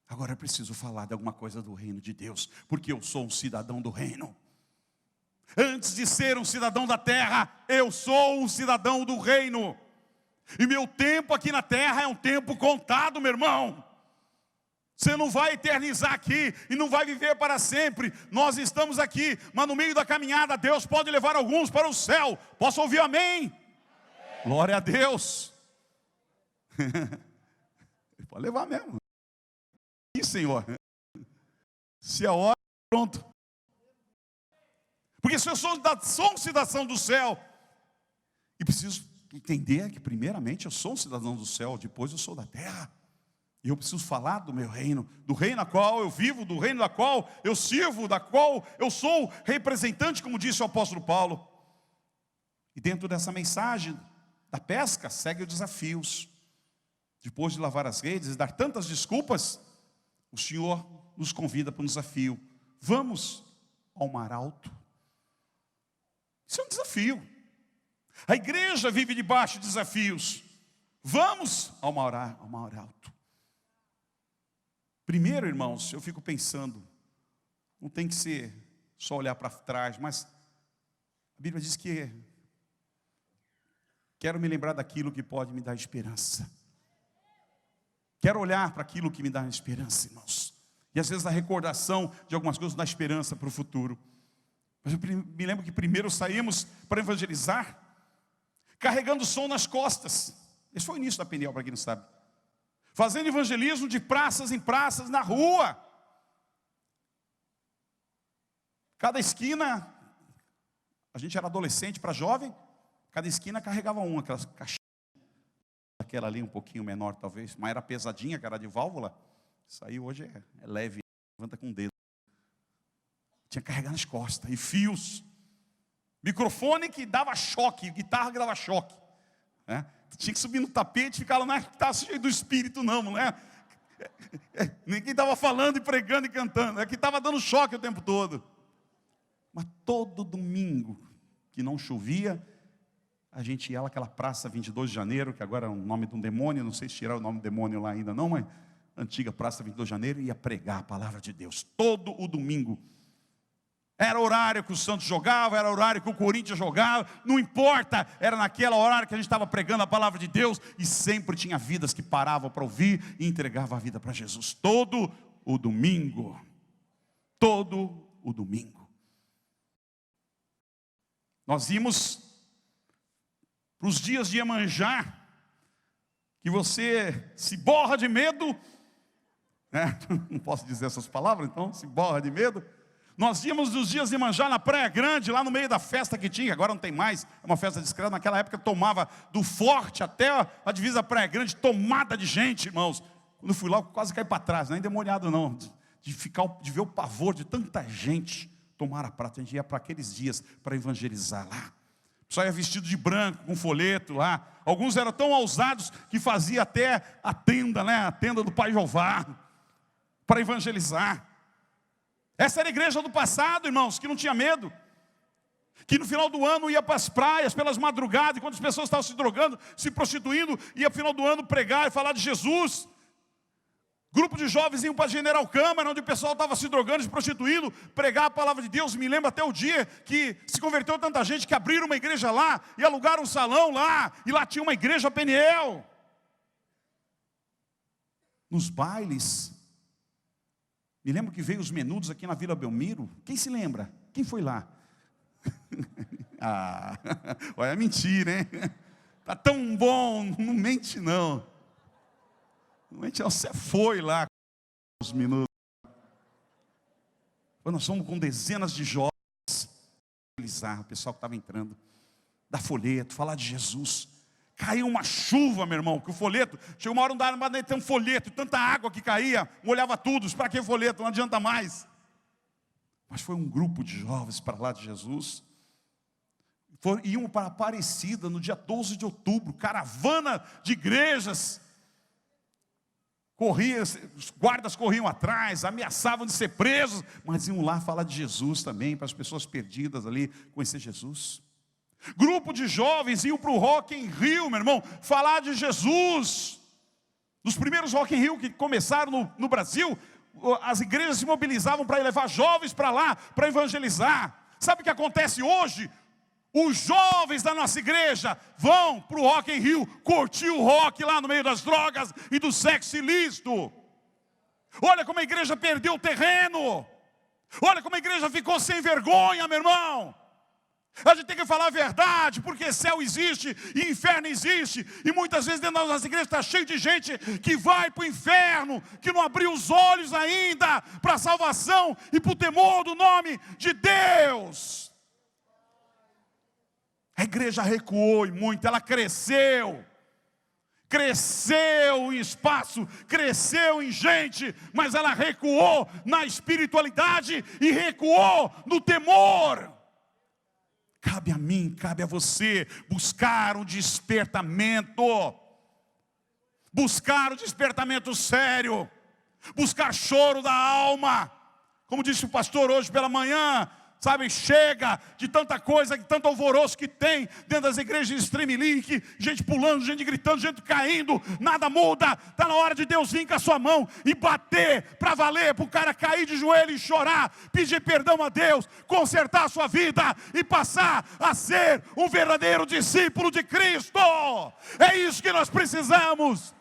Agora eu preciso falar de alguma coisa do reino de Deus, porque eu sou um cidadão do reino. Antes de ser um cidadão da terra, eu sou um cidadão do reino. E meu tempo aqui na terra é um tempo contado, meu irmão. Você não vai eternizar aqui e não vai viver para sempre. Nós estamos aqui, mas no meio da caminhada Deus pode levar alguns para o céu. Posso ouvir amém? Amém. Glória a Deus. Pode levar mesmo. E Senhor, se a hora, pronto. Porque se eu sou um cidadão do céu, e preciso entender que primeiramente eu sou um cidadão do céu, depois eu sou da terra. E eu preciso falar do meu reino, do reino na qual eu vivo, do reino na qual eu sirvo, da qual eu sou representante, como disse o apóstolo Paulo. E dentro dessa mensagem da pesca, segue os desafios. Depois de lavar as redes e dar tantas desculpas, o Senhor nos convida para um desafio. Vamos ao mar alto. Isso é um desafio. A igreja vive debaixo de desafios. Vamos ao mar alto. Primeiro, irmãos, eu fico pensando, não tem que ser só olhar para trás, mas a Bíblia diz que quero me lembrar daquilo que pode me dar esperança. Quero olhar para aquilo que me dá esperança, irmãos. E às vezes a recordação de algumas coisas dá esperança para o futuro. Mas eu me lembro que primeiro saímos para evangelizar, carregando o som nas costas. Esse foi o início da Peniel, para quem não sabe. Fazendo evangelismo de praças em praças, na rua. Cada esquina, a gente era adolescente para jovem, cada esquina carregava uma, aquelas caixinhas. Aquela ali um pouquinho menor talvez, mas era pesadinha, que era de válvula. Isso aí hoje é leve, levanta com o dedo. Tinha que carregar nas costas, e fios. Microfone que dava choque, guitarra que dava choque. Né? Tinha que subir no tapete e ficar lá, não estava cheio do Espírito não, né? Ninguém estava falando e pregando e cantando, é que estava dando choque o tempo todo. Mas todo domingo que não chovia, a gente ia lá naquela praça 22 de janeiro, que agora é o nome de um demônio, não sei se tirar o nome do demônio lá ainda não, mas antiga praça 22 de janeiro, ia pregar a palavra de Deus, todo o domingo. Era horário que o Santos jogava, era horário que o Corinthians jogava, não importa, era naquela horário que a gente estava pregando a palavra de Deus, e sempre tinha vidas que paravam para ouvir e entregavam a vida para Jesus, todo o domingo, todo o domingo. Nós íamos para os dias de Iemanjá, que você se borra de medo, né? Não posso dizer essas palavras, então, se borra de medo. Nós íamos nos dias de Iemanjá na Praia Grande, lá no meio da festa que tinha, agora não tem mais, é uma festa discreta, naquela época tomava do Forte até a divisa da Praia Grande, tomada de gente, irmãos. Quando eu fui lá, eu quase caí para trás, não é endemoniado não, de ver o pavor de tanta gente tomar a prata. A gente ia para aqueles dias para evangelizar lá. Só ia vestido de branco, com folheto lá. Alguns eram tão ousados que fazia até a tenda, né? A tenda do Pai Jeová, para evangelizar. Essa era a igreja do passado, irmãos, que não tinha medo. Que no final do ano ia para as praias, pelas madrugadas, enquanto as pessoas estavam se drogando, se prostituindo, ia no final do ano pregar e falar de Jesus. Grupo de jovens iam para a General Câmara, onde o pessoal estava se drogando, se prostituindo, pregar a palavra de Deus. Me lembro até o dia que se converteu tanta gente que abriram uma igreja lá, e alugaram um salão lá, e lá tinha uma igreja Peniel. Nos bailes, me lembro que veio os Menudos aqui na Vila Belmiro. Quem se lembra? Quem foi lá? Olha, é mentira, hein? Tá tão bom, não mente não. Você foi lá com os Menudos. Nós somos com dezenas de jovens. O pessoal que estava entrando. Dar folheto, falar de Jesus. Caiu uma chuva, meu irmão, que o folheto, chegou uma hora não dava mais ter um folheto, tanta água que caía, molhava tudo. Para que folheto? Não adianta mais. Mas foi um grupo de jovens para lá de Jesus. Iam para Aparecida no dia 12 de outubro, caravana de igrejas. Os guardas corriam atrás, ameaçavam de ser presos, mas iam lá falar de Jesus também, para as pessoas perdidas ali, conhecer Jesus. Grupo de jovens iam para o Rock in Rio, meu irmão, falar de Jesus. Nos primeiros Rock in Rio que começaram no Brasil, as igrejas se mobilizavam para levar jovens para lá, para evangelizar. Sabe o que acontece hoje? Os jovens da nossa igreja vão para o Rock in Rio, curtir o rock lá no meio das drogas e do sexo ilícito. Olha como a igreja perdeu o terreno. Olha como a igreja ficou sem vergonha, meu irmão. A gente tem que falar a verdade, porque céu existe e inferno existe. E muitas vezes dentro da nossa igreja está cheio de gente que vai para o inferno, que não abriu os olhos ainda para a salvação e para o temor do nome de Deus. A igreja recuou e muito, ela cresceu. Cresceu em espaço, cresceu em gente, mas ela recuou na espiritualidade e recuou no temor. Cabe a mim, cabe a você buscar um despertamento. Buscar o despertamento sério. Buscar choro da alma. Como disse o pastor hoje pela manhã, sabe, chega de tanta coisa, de tanto alvoroço que tem dentro das igrejas de Stream Link, gente pulando, gente gritando, gente caindo, nada muda. Está na hora de Deus vir com a sua mão e bater para valer, para o cara cair de joelho e chorar, pedir perdão a Deus, consertar a sua vida e passar a ser um verdadeiro discípulo de Cristo. É isso que nós precisamos.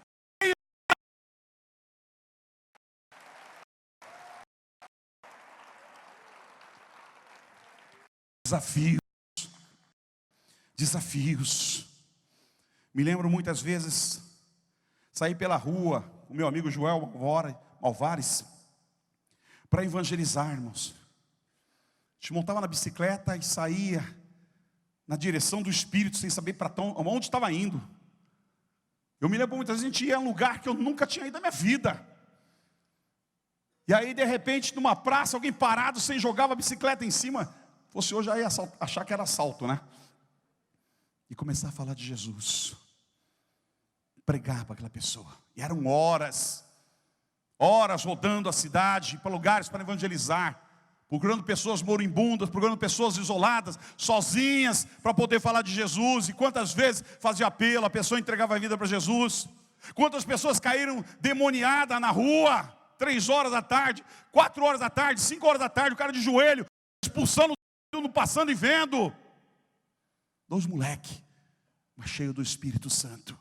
Desafios. Me lembro muitas vezes, sair pela rua, com o meu amigo Joel Alvares, para evangelizar, irmãos. A gente montava na bicicleta e saía na direção do Espírito, sem saber para onde estava indo. Eu me lembro muitas vezes, a gente ia a um lugar que eu nunca tinha ido na minha vida. E aí, de repente, numa praça, alguém parado, sem jogava a bicicleta em cima. Fosse hoje, já ia achar que era assalto, né? E começar a falar de Jesus. Pregar para aquela pessoa. E eram horas rodando a cidade, para lugares para evangelizar. Procurando pessoas moribundas, procurando pessoas isoladas, sozinhas, para poder falar de Jesus. E quantas vezes fazia apelo, a pessoa entregava a vida para Jesus. Quantas pessoas caíram demoniadas na rua, 3 horas da tarde, 4 horas da tarde, 5 horas da tarde, o cara de joelho, expulsando, passando e vendo. 2 moleques, mas cheio do Espírito Santo,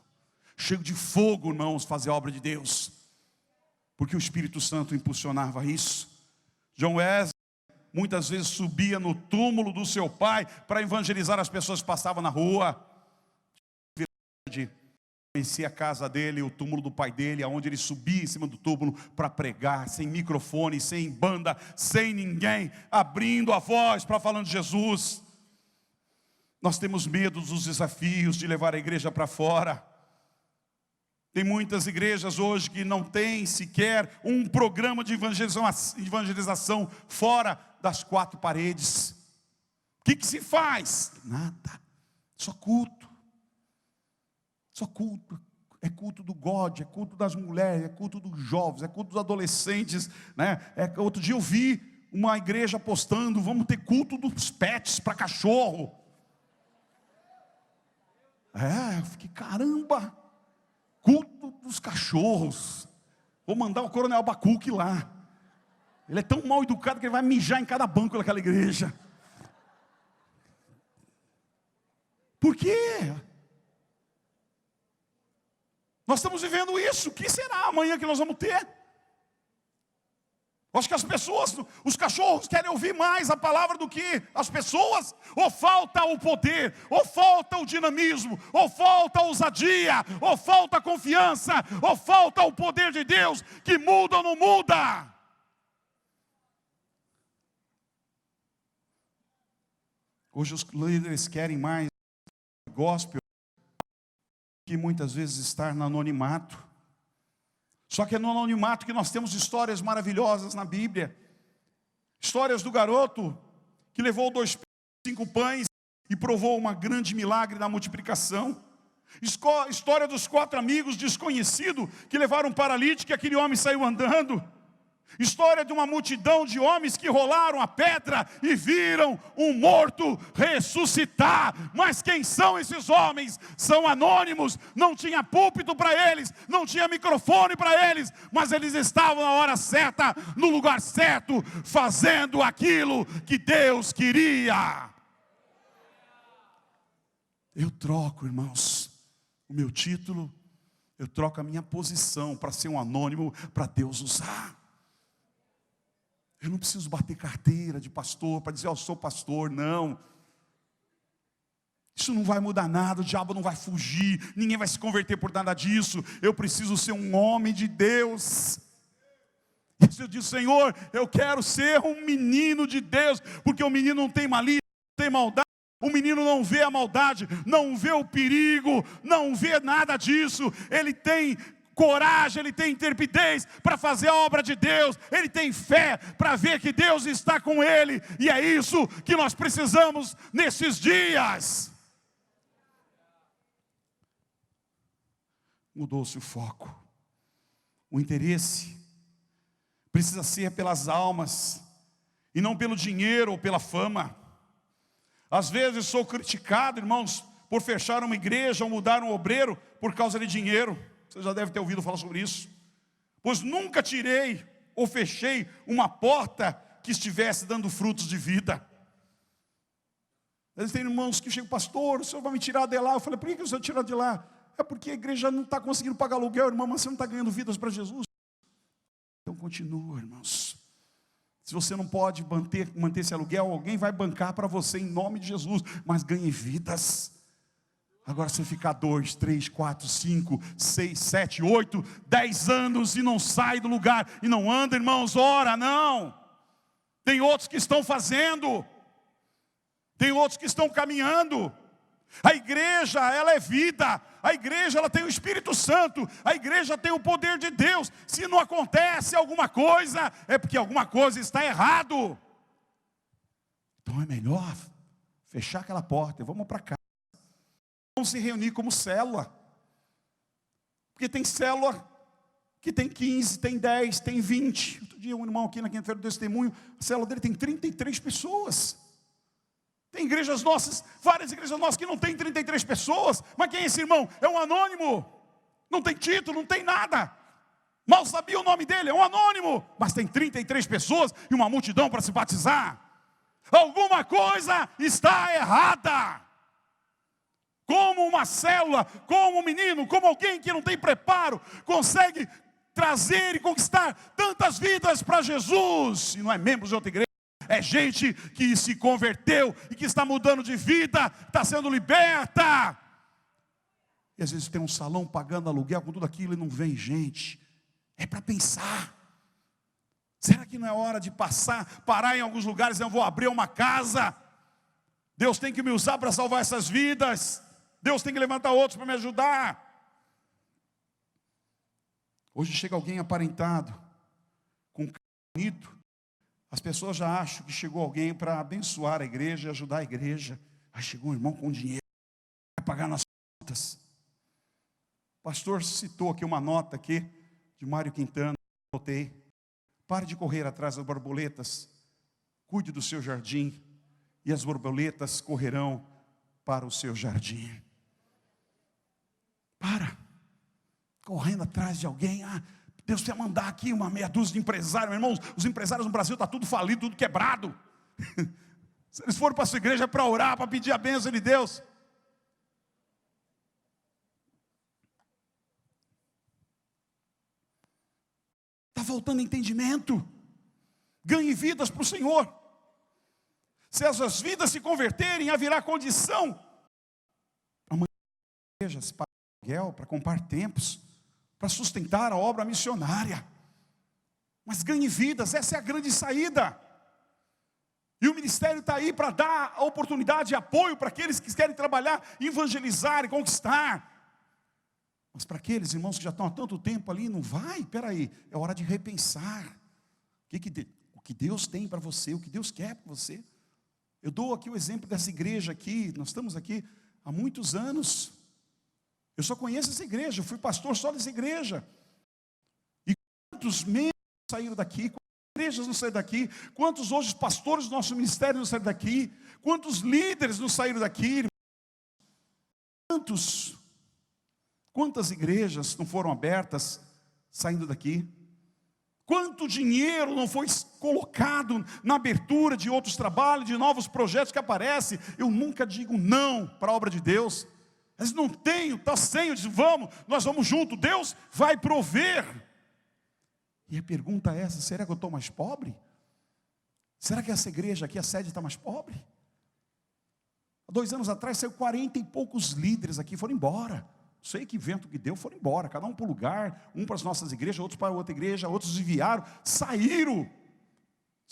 cheio de fogo, irmãos, fazer a obra de Deus, porque o Espírito Santo impulsionava isso. John Wesley muitas vezes subia no túmulo do seu pai para evangelizar as pessoas que passavam na rua. Conhecia a casa dele, o túmulo do pai dele, aonde ele subia em cima do túmulo para pregar, sem microfone, sem banda, sem ninguém, abrindo a voz para falando de Jesus. Nós temos medo dos desafios de levar a igreja para fora. Tem muitas igrejas hoje que não tem sequer um programa de evangelização fora das 4 paredes. O que se faz? Nada, só culto. Só culto, é culto do God, é culto das mulheres, é culto dos jovens, é culto dos adolescentes, né? Outro dia eu vi uma igreja postando, vamos ter culto dos pets para cachorro. Eu fiquei, caramba, culto dos cachorros. Vou mandar o coronel Abacuque lá. Ele é tão mal educado que ele vai mijar em cada banco daquela igreja. Por quê? Nós estamos vivendo isso. O que será amanhã que nós vamos ter? Acho que as pessoas, os cachorros querem ouvir mais a palavra do que as pessoas. Ou falta o poder, ou falta o dinamismo, ou falta a ousadia, ou falta a confiança, ou falta o poder de Deus, que muda ou não muda. Hoje os líderes querem mais gospel, que muitas vezes estar no anonimato. Só que é no anonimato que nós temos histórias maravilhosas na Bíblia. Histórias do garoto que levou 2 pães e 5 pães e provou um grande milagre na multiplicação. História dos 4 amigos desconhecidos que levaram um paralítico e aquele homem saiu andando. História de uma multidão de homens que rolaram a pedra e viram um morto ressuscitar. Mas quem são esses homens? São anônimos, não tinha púlpito para eles, não tinha microfone para eles, mas eles estavam na hora certa, no lugar certo, fazendo aquilo que Deus queria. Eu troco, irmãos, o meu título, eu troco a minha posição para ser um anônimo, para Deus usar. Eu não preciso bater carteira de pastor para dizer, eu sou pastor, não. Isso não vai mudar nada, o diabo não vai fugir, ninguém vai se converter por nada disso. Eu preciso ser um homem de Deus. E eu digo, Senhor, eu quero ser um menino de Deus, porque o menino não tem malícia, não tem maldade, O menino não vê a maldade, não vê o perigo, não vê nada disso. Ele tem coragem, ele tem intrepidez para fazer a obra de Deus. Ele tem fé para ver que Deus está com ele. E é isso que nós precisamos nesses dias. Mudou-se o foco. O interesse precisa ser pelas almas e não pelo dinheiro ou pela fama. Às vezes sou criticado, irmãos, por fechar uma igreja ou mudar um obreiro por causa de dinheiro. Você já deve ter ouvido falar sobre isso. Pois nunca tirei ou fechei uma porta que estivesse dando frutos de vida. Tem irmãos que chegam, pastor, o senhor vai me tirar de lá. Eu falei, por que o senhor tirou de lá? É porque a igreja não está conseguindo pagar aluguel, irmão, mas você não está ganhando vidas para Jesus. Então continua, irmãos. Se você não pode manter esse aluguel, alguém vai bancar para você em nome de Jesus, mas ganhe vidas. Agora se ficar 2, 3, 4, 5, 6, 7, 8, 10 anos e não sai do lugar, e não anda, irmãos, ora, não. Tem outros que estão fazendo, tem outros que estão caminhando. A igreja, ela é vida. A igreja, ela tem o Espírito Santo. A igreja tem o poder de Deus. Se não acontece alguma coisa, é porque alguma coisa está errado. Então é melhor fechar aquela porta e vamos para cá. Vamos se reunir como célula. Porque tem célula que tem 15, tem 10, tem 20. Outro dia um irmão aqui na quinta-feira do testemunho, a célula dele tem 33 pessoas. Tem igrejas nossas, várias igrejas nossas que não tem 33 pessoas. Mas quem é esse irmão? É um anônimo. Não tem título, não tem nada. Mal sabia o nome dele, é um anônimo. Mas tem 33 pessoas e uma multidão para se batizar. Alguma coisa está errada. Como uma célula, como um menino, como alguém que não tem preparo, consegue trazer e conquistar tantas vidas para Jesus. E não é membro de outra igreja. É gente que se converteu e que está mudando de vida, está sendo liberta. E às vezes tem um salão pagando aluguel com tudo aquilo e não vem gente. É para pensar. Será que não é hora de parar em alguns lugares? Eu vou abrir uma casa. Deus tem que me usar para salvar essas vidas. Deus tem que levantar outros para me ajudar. Hoje chega alguém aparentado, com um bonito. As pessoas já acham que chegou alguém para abençoar a igreja e ajudar a igreja. Aí chegou um irmão com dinheiro, vai pagar nas contas. O pastor citou aqui uma nota aqui, de Mário Quintana, anotei. Pare de correr atrás das borboletas, cuide do seu jardim, e as borboletas correrão para o seu jardim. Correndo atrás de alguém, Deus quer mandar aqui uma meia dúzia de empresários, meus irmãos. Os empresários no Brasil estão tudo falido, tudo quebrado. Se eles foram para a sua igreja para orar, para pedir a bênção de Deus. Está faltando entendimento. Ganhe vidas para o Senhor. Se essas vidas se converterem, haverá condição. Amanhã, igrejas para aluguel, para comprar tempos, para sustentar a obra missionária. Mas ganhe vidas, essa é a grande saída. E o ministério está aí para dar a oportunidade e apoio para aqueles que querem trabalhar, evangelizar e conquistar. Mas para aqueles irmãos que já estão há tanto tempo ali, não vai, espera aí, é hora de repensar. O que Deus tem para você, o que Deus quer para você. Eu dou aqui o exemplo dessa igreja aqui, nós estamos aqui há muitos anos. Eu só conheço essa igreja, eu fui pastor só dessa igreja. E quantos membros saíram daqui, quantas igrejas não saíram daqui, quantos hoje pastores do nosso ministério não saíram daqui, quantos líderes não saíram daqui, quantas igrejas não foram abertas saindo daqui, quanto dinheiro não foi colocado na abertura de outros trabalhos, de novos projetos que aparecem. Eu nunca digo não para a obra de Deus. Mas não tenho, está sem, eu disse, nós vamos junto, Deus vai prover. E a pergunta é essa, será que eu estou mais pobre? Será que essa igreja aqui, a sede está mais pobre? Há 2 anos atrás, saiu 40 e poucos líderes aqui, foram embora. Não sei que vento que deu, foram embora, cada um para um lugar, um para as nossas igrejas, outros para outra igreja, outros enviaram, saíram.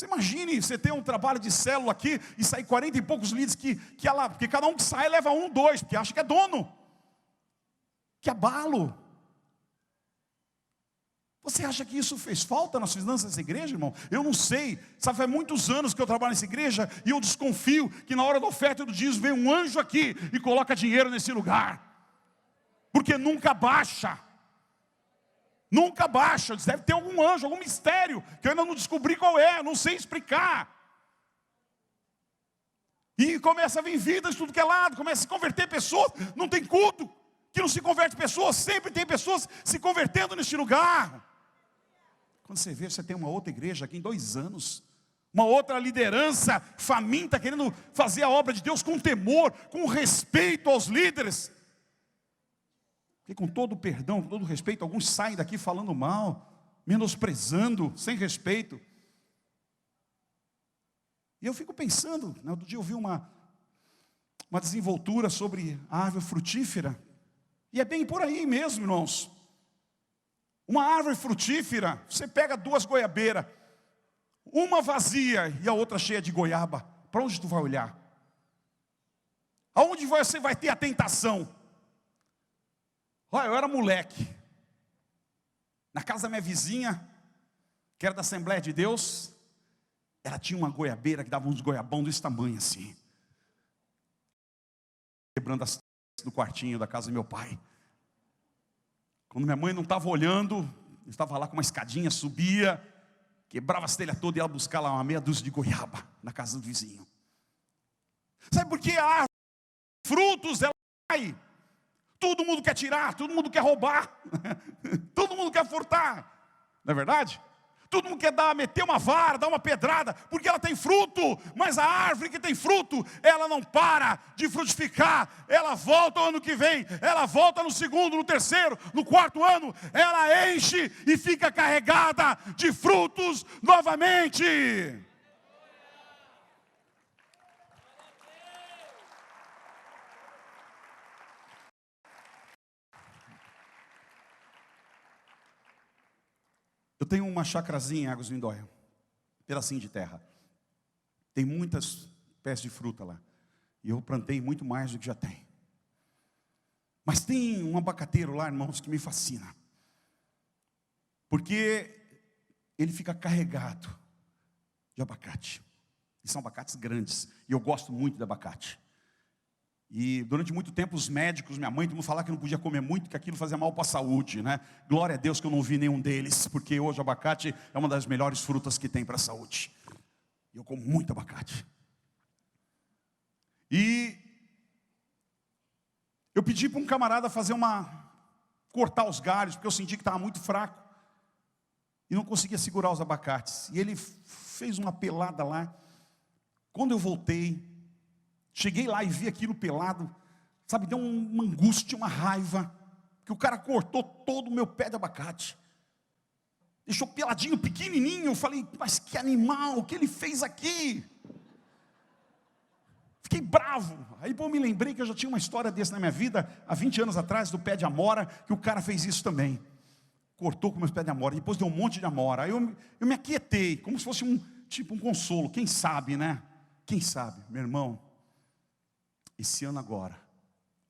Você imagine você ter um trabalho de célula aqui e sair 40 e poucos líderes porque cada um que sai leva um, dois, porque acha que é dono. Que abalo. Você acha que isso fez falta nas finanças dessa igreja, irmão? Eu não sei. Sabe, faz muitos anos que eu trabalho nessa igreja e eu desconfio que na hora da oferta do dízimo vem um anjo aqui e coloca dinheiro nesse lugar. Porque nunca baixa. Nunca baixa. Deve ter algum anjo, algum mistério que eu ainda não descobri qual é, não sei explicar. E começa a vir vida de tudo que é lado, começa a se converter pessoas. Não tem culto que não se converte pessoas, sempre tem pessoas se convertendo neste lugar. Quando você vê, você tem uma outra igreja aqui em 2 anos, uma outra liderança faminta, querendo fazer a obra de Deus com temor, com respeito aos líderes. Porque com todo perdão, com todo respeito, alguns saem daqui falando mal, menosprezando, sem respeito. E eu fico pensando, né, outro dia eu vi uma desenvoltura sobre a árvore frutífera, e é bem por aí mesmo, irmãos. Uma árvore frutífera, você pega 2 goiabeiras, uma vazia e a outra cheia de goiaba, para onde tu vai olhar? Aonde você vai ter a tentação? Olha, eu era moleque, na casa da minha vizinha, que era da Assembleia de Deus, ela tinha uma goiabeira que dava uns goiabão desse tamanho assim, quebrando as do quartinho da casa do meu pai. Quando minha mãe não estava olhando, eu estava lá com uma escadinha, subia, quebrava as telhas todas e ia buscar lá uma meia dúzia de goiaba na casa do vizinho. Sabe por que a árvore, frutos, ela cai? Todo mundo quer tirar, todo mundo quer roubar, todo mundo quer furtar, não é verdade? Todo mundo quer meter uma vara, dar uma pedrada, porque ela tem fruto, mas a árvore que tem fruto, ela não para de frutificar, ela volta o ano que vem, ela volta no segundo, no terceiro, no quarto ano, ela enche e fica carregada de frutos novamente. Eu tenho uma chacrazinha em Águas do Lindóia, pedacinho de terra. Tem muitas pés de fruta lá. E eu plantei muito mais do que já tem. Mas tem um abacateiro lá, irmãos, que me fascina. Porque ele fica carregado de abacate. E são abacates grandes. E eu gosto muito de abacate. E durante muito tempo os médicos, minha mãe, todo mundo falava que não podia comer muito, que aquilo fazia mal para a saúde, né? Glória a Deus que eu não vi nenhum deles, porque hoje o abacate é uma das melhores frutas que tem para a saúde. E eu como muito abacate. E eu pedi para um camarada cortar os galhos, porque eu senti que estava muito fraco. E não conseguia segurar os abacates. E ele fez uma pelada lá. Quando eu voltei, cheguei lá e vi aquilo pelado, sabe, deu uma angústia, uma raiva, que o cara cortou todo o meu pé de abacate, deixou peladinho, pequenininho. Eu falei, mas que animal, o que ele fez aqui? Fiquei bravo. Aí eu me lembrei que eu já tinha uma história dessa na minha vida, há 20 anos atrás, do pé de amora, que o cara fez isso também, cortou com meus pés de amora, depois deu um monte de amora. Aí eu me aquietei, como se fosse um consolo, quem sabe, né? Quem sabe, meu irmão. Esse ano agora,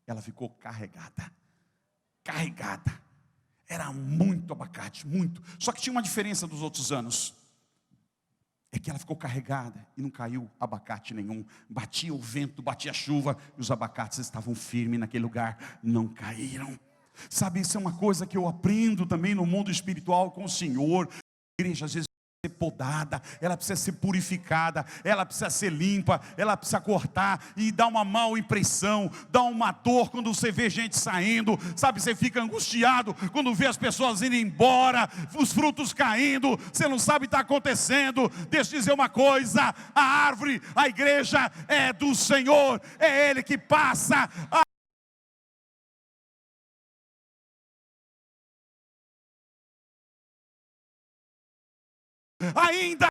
ela ficou carregada. Carregada. Era muito abacate, muito. Só que tinha uma diferença dos outros anos. É que ela ficou carregada e não caiu abacate nenhum. Batia o vento, batia a chuva, e os abacates estavam firmes naquele lugar, não caíram. Sabe, isso é uma coisa que eu aprendo também no mundo espiritual com o Senhor. A igreja às vezes ser podada, ela precisa ser purificada, ela precisa ser limpa, ela precisa cortar, e dá uma mal impressão, dá uma dor quando você vê gente saindo, sabe, você fica angustiado quando vê as pessoas indo embora, os frutos caindo, você não sabe o que está acontecendo. Deixa eu dizer uma coisa, a árvore, a igreja é do Senhor, é Ele que passa ainda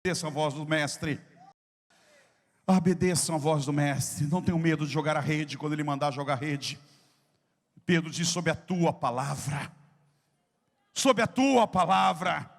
Obedeça a voz do mestre. Obedeçam a voz do mestre. Não tenham medo de jogar a rede quando ele mandar jogar a rede. Pedro diz: sob a tua palavra. Sob a tua palavra.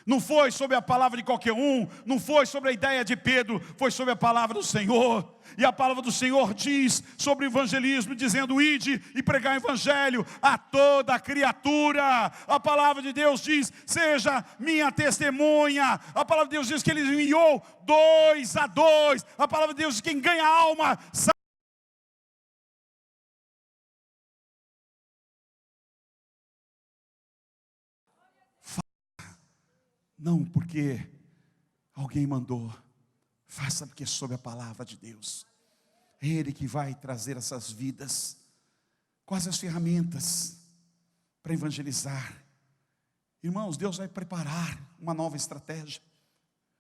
Não foi sobre a palavra de qualquer um, não foi sobre a ideia de Pedro, foi sobre a palavra do Senhor. E a palavra do Senhor diz sobre o evangelismo, dizendo: ide e pregar o evangelho a toda criatura. A palavra de Deus diz: seja minha testemunha. A palavra de Deus diz que ele enviou 2 a 2. A palavra de Deus diz que quem ganha alma sabe. Não porque alguém mandou, faça porque é sobre a palavra de Deus. É Ele que vai trazer essas vidas. Quais as ferramentas para evangelizar? Irmãos, Deus vai preparar uma nova estratégia.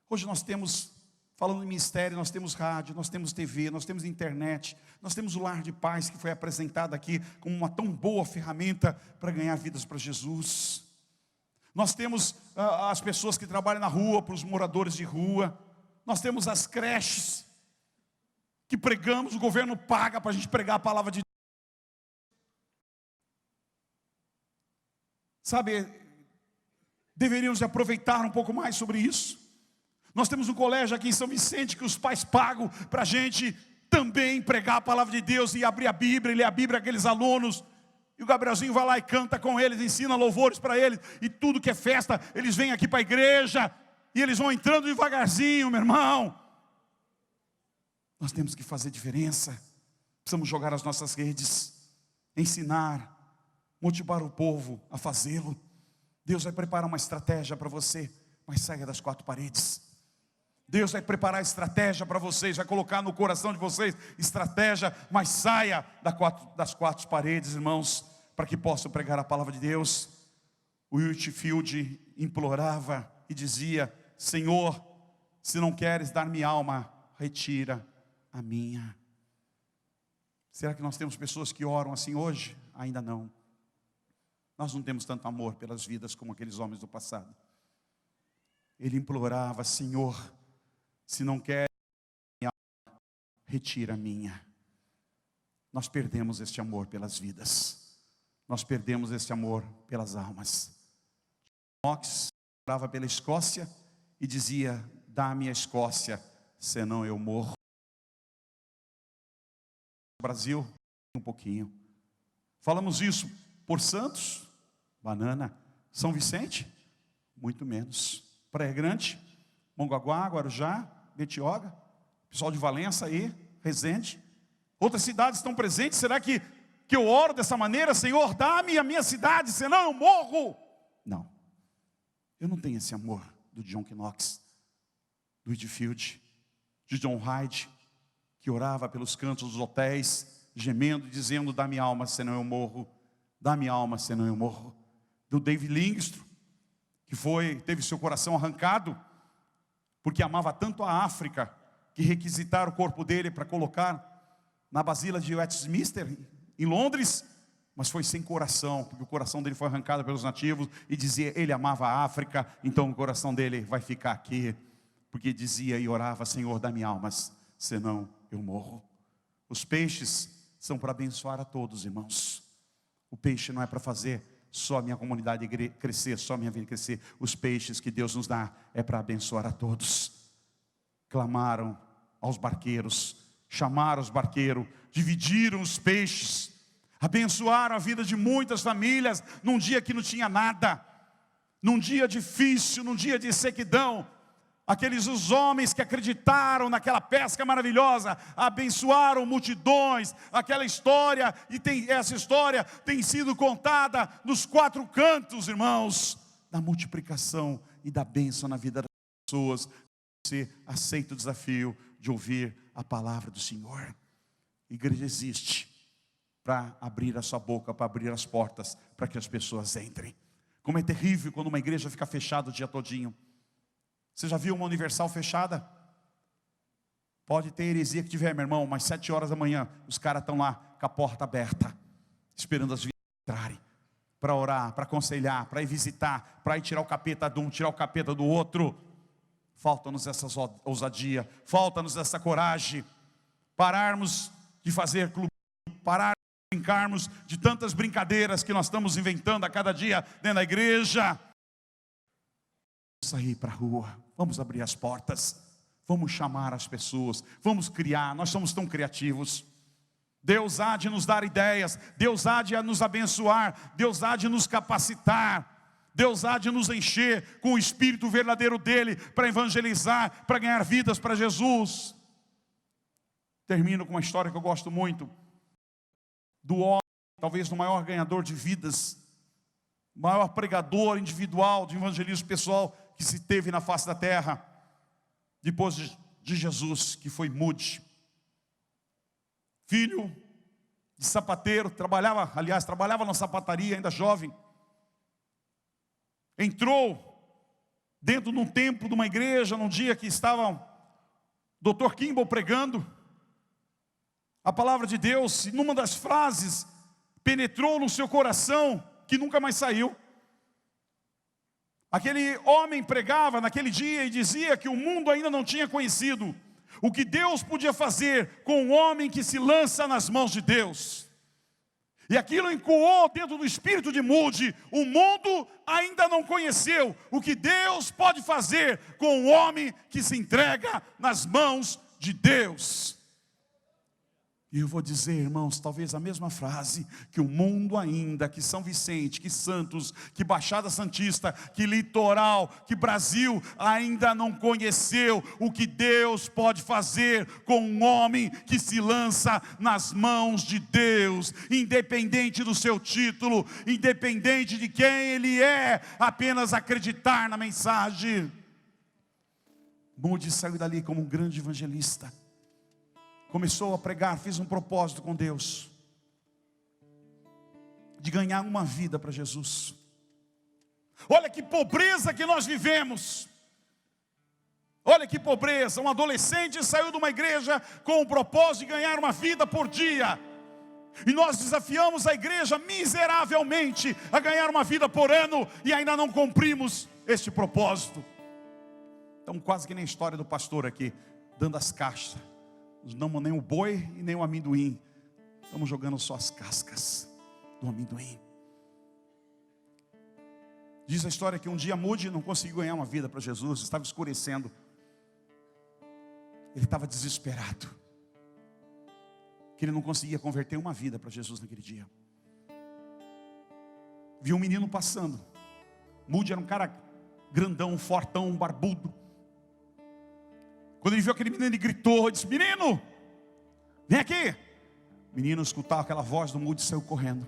Hoje nós temos, falando em ministério, nós temos rádio, nós temos TV, nós temos internet, nós temos o Lar de Paz, que foi apresentado aqui como uma tão boa ferramenta para ganhar vidas para Jesus. Nós temos as pessoas que trabalham na rua, para os moradores de rua. Nós temos as creches, que pregamos, o governo paga para a gente pregar a palavra de Deus. Sabe, deveríamos aproveitar um pouco mais sobre isso. Nós temos um colégio aqui em São Vicente, que os pais pagam para a gente também pregar a palavra de Deus e abrir a Bíblia, e ler a Bíblia àqueles alunos. E o Gabrielzinho vai lá e canta com eles, ensina louvores para eles. E tudo que é festa, eles vêm aqui para a igreja. E eles vão entrando devagarzinho, meu irmão. Nós temos que fazer diferença. Precisamos jogar as nossas redes. Ensinar, motivar o povo a fazê-lo. Deus vai preparar uma estratégia para você, mas saia das 4 paredes. Deus vai preparar estratégia para vocês, vai colocar no coração de vocês estratégia, mas saia das 4 paredes, irmãos, para que possam pregar a palavra de Deus. O Whitefield implorava e dizia: Senhor, se não queres dar minha alma, retira a minha. Será que nós temos pessoas que oram assim hoje? Ainda não. Nós não temos tanto amor pelas vidas como aqueles homens do passado. Ele implorava: Senhor, se não quer minha alma, retira a minha. Nós perdemos este amor pelas vidas. Nós perdemos este amor pelas almas. Knox orava pela Escócia e dizia: dá-me a Escócia, senão eu morro. Brasil, um pouquinho. Falamos isso por Santos, banana. São Vicente, muito menos. Praia Grande, Mongaguá, Guarujá, Betioga, pessoal de Valença aí, Resende. Outras cidades estão presentes. Será que eu oro dessa maneira? Senhor, dá-me a minha cidade, senão eu morro. Não, eu não tenho esse amor do John Knox, do Whitefield, de John Hyde, que orava pelos cantos dos hotéis, gemendo, dizendo: dá minha alma, senão eu morro. Dá minha alma, senão eu morro. Do David Livingstone, que teve seu coração arrancado, porque amava tanto a África, que requisitaram o corpo dele para colocar na Basílica de Westminster, em Londres, mas foi sem coração, porque o coração dele foi arrancado pelos nativos, e dizia: ele amava a África, então o coração dele vai ficar aqui, porque dizia e orava: Senhor, dá-me almas, senão eu morro. Os peixes são para abençoar a todos, irmãos. O peixe não é para fazer só a minha comunidade crescer, só a minha vida crescer. Os peixes que Deus nos dá é para abençoar a todos. Clamaram aos barqueiros, chamaram os barqueiros, dividiram os peixes, abençoaram a vida de muitas famílias, num dia que não tinha nada, num dia difícil, num dia de sequidão. Os homens que acreditaram naquela pesca maravilhosa, abençoaram multidões. Aquela história, essa história tem sido contada nos 4 cantos, irmãos, da multiplicação e da bênção na vida das pessoas. Você aceita o desafio de ouvir a palavra do Senhor. A igreja existe para abrir a sua boca, para abrir as portas, para que as pessoas entrem. Como é terrível quando uma igreja fica fechada o dia todinho. Você já viu uma Universal fechada? Pode ter heresia que tiver, meu irmão, mas 7 horas da manhã, os caras estão lá com a porta aberta, esperando as vidas entrarem, para orar, para aconselhar, para ir visitar, para ir tirar o capeta de um, tirar o capeta do outro. Falta-nos essa ousadia, falta-nos essa coragem, pararmos de fazer clube, parar de brincarmos de tantas brincadeiras que nós estamos inventando a cada dia dentro da igreja. Vamos sair para a rua, vamos abrir as portas, vamos chamar as pessoas, vamos criar, nós somos tão criativos. Deus há de nos dar ideias, Deus há de nos abençoar, Deus há de nos capacitar, Deus há de nos encher com o Espírito verdadeiro dEle, para evangelizar, para ganhar vidas para Jesus. Termino com uma história que eu gosto muito, do homem, talvez o maior ganhador de vidas, maior pregador individual, de evangelismo pessoal, que se teve na face da terra, depois de Jesus, que foi Moody. Filho de sapateiro, trabalhava na sapataria, ainda jovem. Entrou dentro de um templo, de uma igreja, num dia que estava o Dr. Kimball pregando a palavra de Deus, e numa das frases penetrou no seu coração, que nunca mais saiu. Aquele homem pregava naquele dia e dizia que o mundo ainda não tinha conhecido o que Deus podia fazer com um homem que se lança nas mãos de Deus. E aquilo ecoou dentro do espírito de Moody. O mundo ainda não conheceu o que Deus pode fazer com um homem que se entrega nas mãos de Deus. E eu vou dizer, irmãos, talvez a mesma frase, que o mundo ainda, que São Vicente, que Santos, que Baixada Santista, que Litoral, que Brasil, ainda não conheceu o que Deus pode fazer com um homem que se lança nas mãos de Deus, independente do seu título, independente de quem ele é, apenas acreditar na mensagem. Moody saiu dali como um grande evangelista. Começou a pregar, fez um propósito com Deus, de ganhar uma vida para Jesus. Olha que pobreza que nós vivemos. Olha que pobreza, um adolescente saiu de uma igreja com o propósito de ganhar uma vida por dia. E nós desafiamos a igreja miseravelmente a ganhar uma vida por ano, e ainda não cumprimos este propósito. Então quase que nem a história do pastor aqui, dando as caixas. Não nem o boi e nem o amendoim. Estamos jogando só as cascas do amendoim. Diz a história que um dia Moody não conseguiu ganhar uma vida para Jesus. Estava escurecendo. Ele estava desesperado, que ele não conseguia converter uma vida para Jesus naquele dia. Viu um menino passando. Moody era um cara grandão, fortão, barbudo. Quando ele viu aquele menino, ele gritou, disse: menino, vem aqui. O menino escutava aquela voz do Moody e saiu correndo.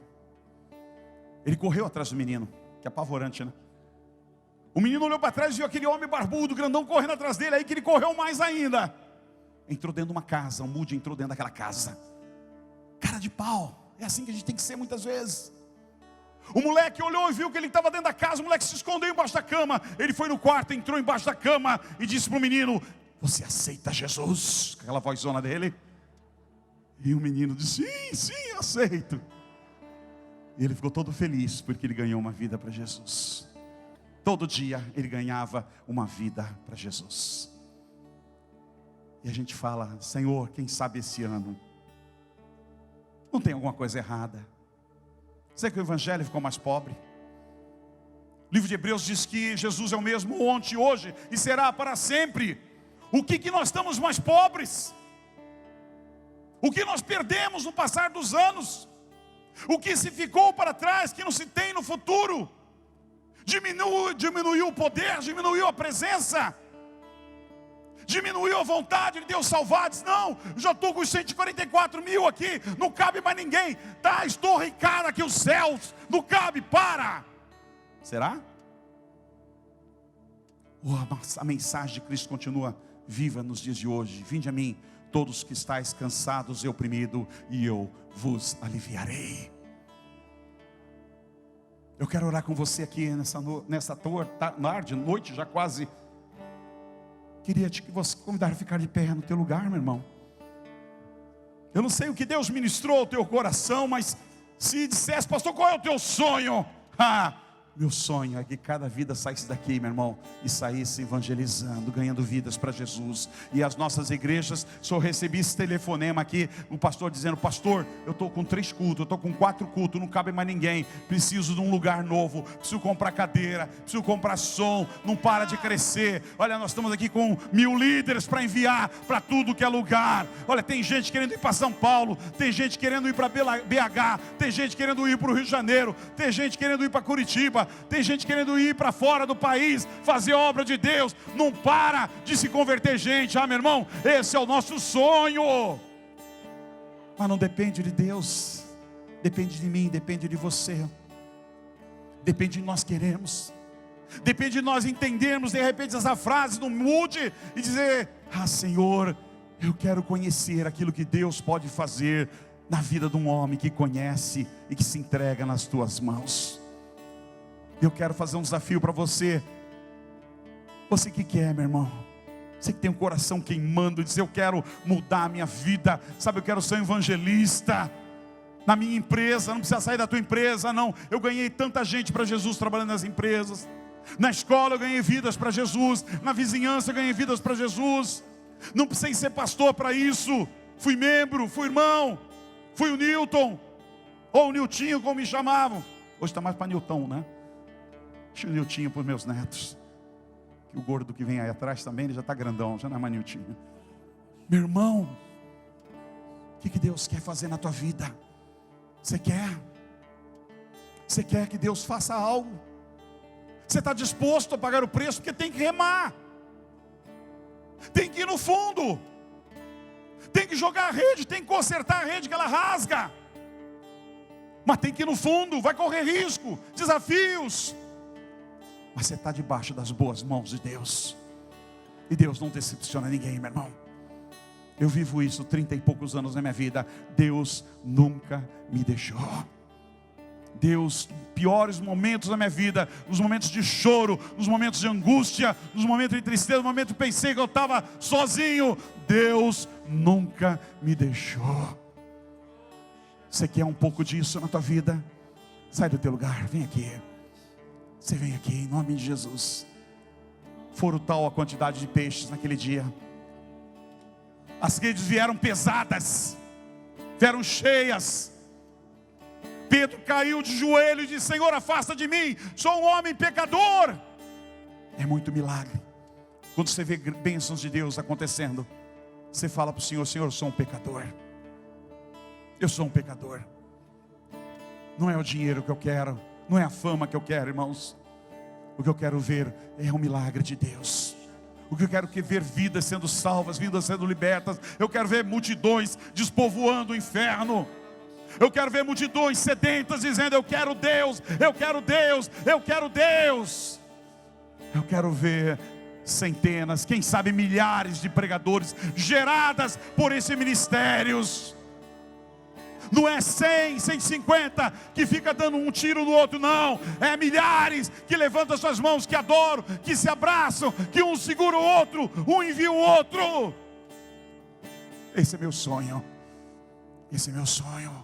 Ele correu atrás do menino, que é apavorante, né? O menino olhou para trás e viu aquele homem barbudo, grandão, correndo atrás dele. Aí que ele correu mais ainda. Entrou dentro de uma casa, o Moody entrou dentro daquela casa. Cara de pau, é assim que a gente tem que ser muitas vezes. O moleque olhou e viu que ele estava dentro da casa. O moleque se escondeu embaixo da cama. Ele foi no quarto, entrou embaixo da cama e disse para o menino: você aceita Jesus? Aquela vozona dele. E o menino disse: sim, sim, aceito. E ele ficou todo feliz, porque ele ganhou uma vida para Jesus. Todo dia ele ganhava uma vida para Jesus. E a gente fala: Senhor, quem sabe esse ano não tem alguma coisa errada? Será que o evangelho ficou mais pobre? O livro de Hebreus diz que Jesus é o mesmo ontem, hoje e será para sempre. O que nós estamos mais pobres? O que nós perdemos no passar dos anos? O que se ficou para trás, que não se tem no futuro? Diminuiu o poder, diminuiu a presença, diminuiu a vontade de Deus salvar. Diz: não, já estou com os 144 mil aqui, não cabe mais ninguém. Tá, estou rico aqui os céus, não cabe, para. Será? A mensagem de Cristo continua viva nos dias de hoje. Vinde a mim, todos que estáis cansados e oprimidos, e eu vos aliviarei. Eu quero orar com você aqui nessa tarde, noite já quase. Queria te convidar a ficar de pé no teu lugar, meu irmão. Eu não sei o que Deus ministrou ao teu coração, mas se dissesse: pastor, qual é o teu sonho? Meu sonho é que cada vida saísse daqui, meu irmão, e saísse evangelizando, ganhando vidas para Jesus. E as nossas igrejas, se eu recebi esse telefonema aqui, o pastor dizendo: pastor, eu estou com 3 cultos, eu estou com 4 cultos, não cabe mais ninguém, preciso de um lugar novo, preciso comprar cadeira, preciso comprar som, não para de crescer. Olha, nós estamos aqui com 1000 líderes para enviar para tudo que é lugar. Olha, tem gente querendo ir para São Paulo, tem gente querendo ir para BH, tem gente querendo ir para o Rio de Janeiro, tem gente querendo ir para Curitiba, tem gente querendo ir para fora do país, fazer obra de Deus. Não para de se converter gente, meu irmão, esse é o nosso sonho. Mas não depende de Deus, depende de mim, depende de você, depende de nós queremos, depende de nós entendermos de repente essa frase, não mude e dizer: Senhor, eu quero conhecer aquilo que Deus pode fazer na vida de um homem que conhece e que se entrega nas tuas mãos. Eu quero fazer um desafio para você. Você que quer, meu irmão, você que tem um coração queimando, diz: eu quero mudar a minha vida, sabe, eu quero ser um evangelista na minha empresa. Não precisa sair da tua empresa, não. Eu ganhei tanta gente para Jesus trabalhando nas empresas. Na escola eu ganhei vidas para Jesus, na vizinhança eu ganhei vidas para Jesus. Não precisei ser pastor para isso. Fui membro, fui irmão, fui o Newton, ou o Niltinho, como me chamavam. Hoje está mais para Nilton, né? Deixa o Niltinho para os meus netos, que o gordo que vem aí atrás também, ele já está grandão, já não é mais Niltinho. Meu irmão, o que Deus quer fazer na tua vida? Você quer? Você quer que Deus faça algo? Você está disposto a pagar o preço? Porque tem que remar, tem que ir no fundo, tem que jogar a rede, tem que consertar a rede que ela rasga, mas tem que ir no fundo, vai correr risco, desafios. Mas você está debaixo das boas mãos de Deus, e Deus não decepciona ninguém, meu irmão. Eu vivo isso 30 e poucos anos na minha vida. Deus nunca me deixou. Deus, piores momentos da minha vida, nos momentos de choro, nos momentos de angústia, nos momentos de tristeza, no momento que pensei que eu estava sozinho, Deus nunca me deixou. Você quer um pouco disso na tua vida? Sai do teu lugar, vem aqui. Você vem aqui em nome de Jesus. Foram tal a quantidade de peixes naquele dia. As redes vieram pesadas, vieram cheias. Pedro caiu de joelho e disse: Senhor, afasta de mim, sou um homem pecador. É muito milagre quando você vê bênçãos de Deus acontecendo. Você fala para o Senhor: Senhor, eu sou um pecador. Eu sou um pecador. Não é o dinheiro que eu quero, não é a fama que eu quero, irmãos. O que eu quero ver é um milagre de Deus. O que eu quero é ver vidas sendo salvas, vidas sendo libertas. Eu quero ver multidões despovoando o inferno. Eu quero ver multidões sedentas dizendo: eu quero Deus, eu quero Deus, eu quero Deus. Eu quero ver centenas, quem sabe milhares de pregadores geradas por esses ministérios. Não é 100, 150 que fica dando um tiro no outro, não. É milhares que levantam suas mãos, que adoram, que se abraçam, que um segura o outro, um envia o outro. Esse é meu sonho. Esse é meu sonho.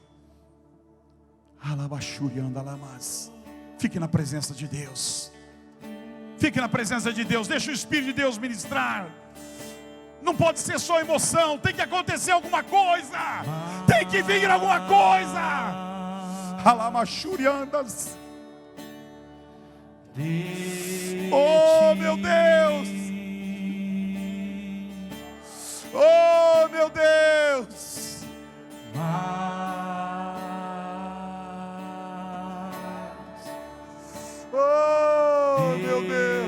Fique na presença de Deus. Fique na presença de Deus. Deixa o Espírito de Deus ministrar. Não pode ser só emoção. Tem que acontecer alguma coisa. Tem que vir alguma coisa. Alamachuriandas. Oh, meu Deus. Oh, meu Deus. Oh, meu Deus.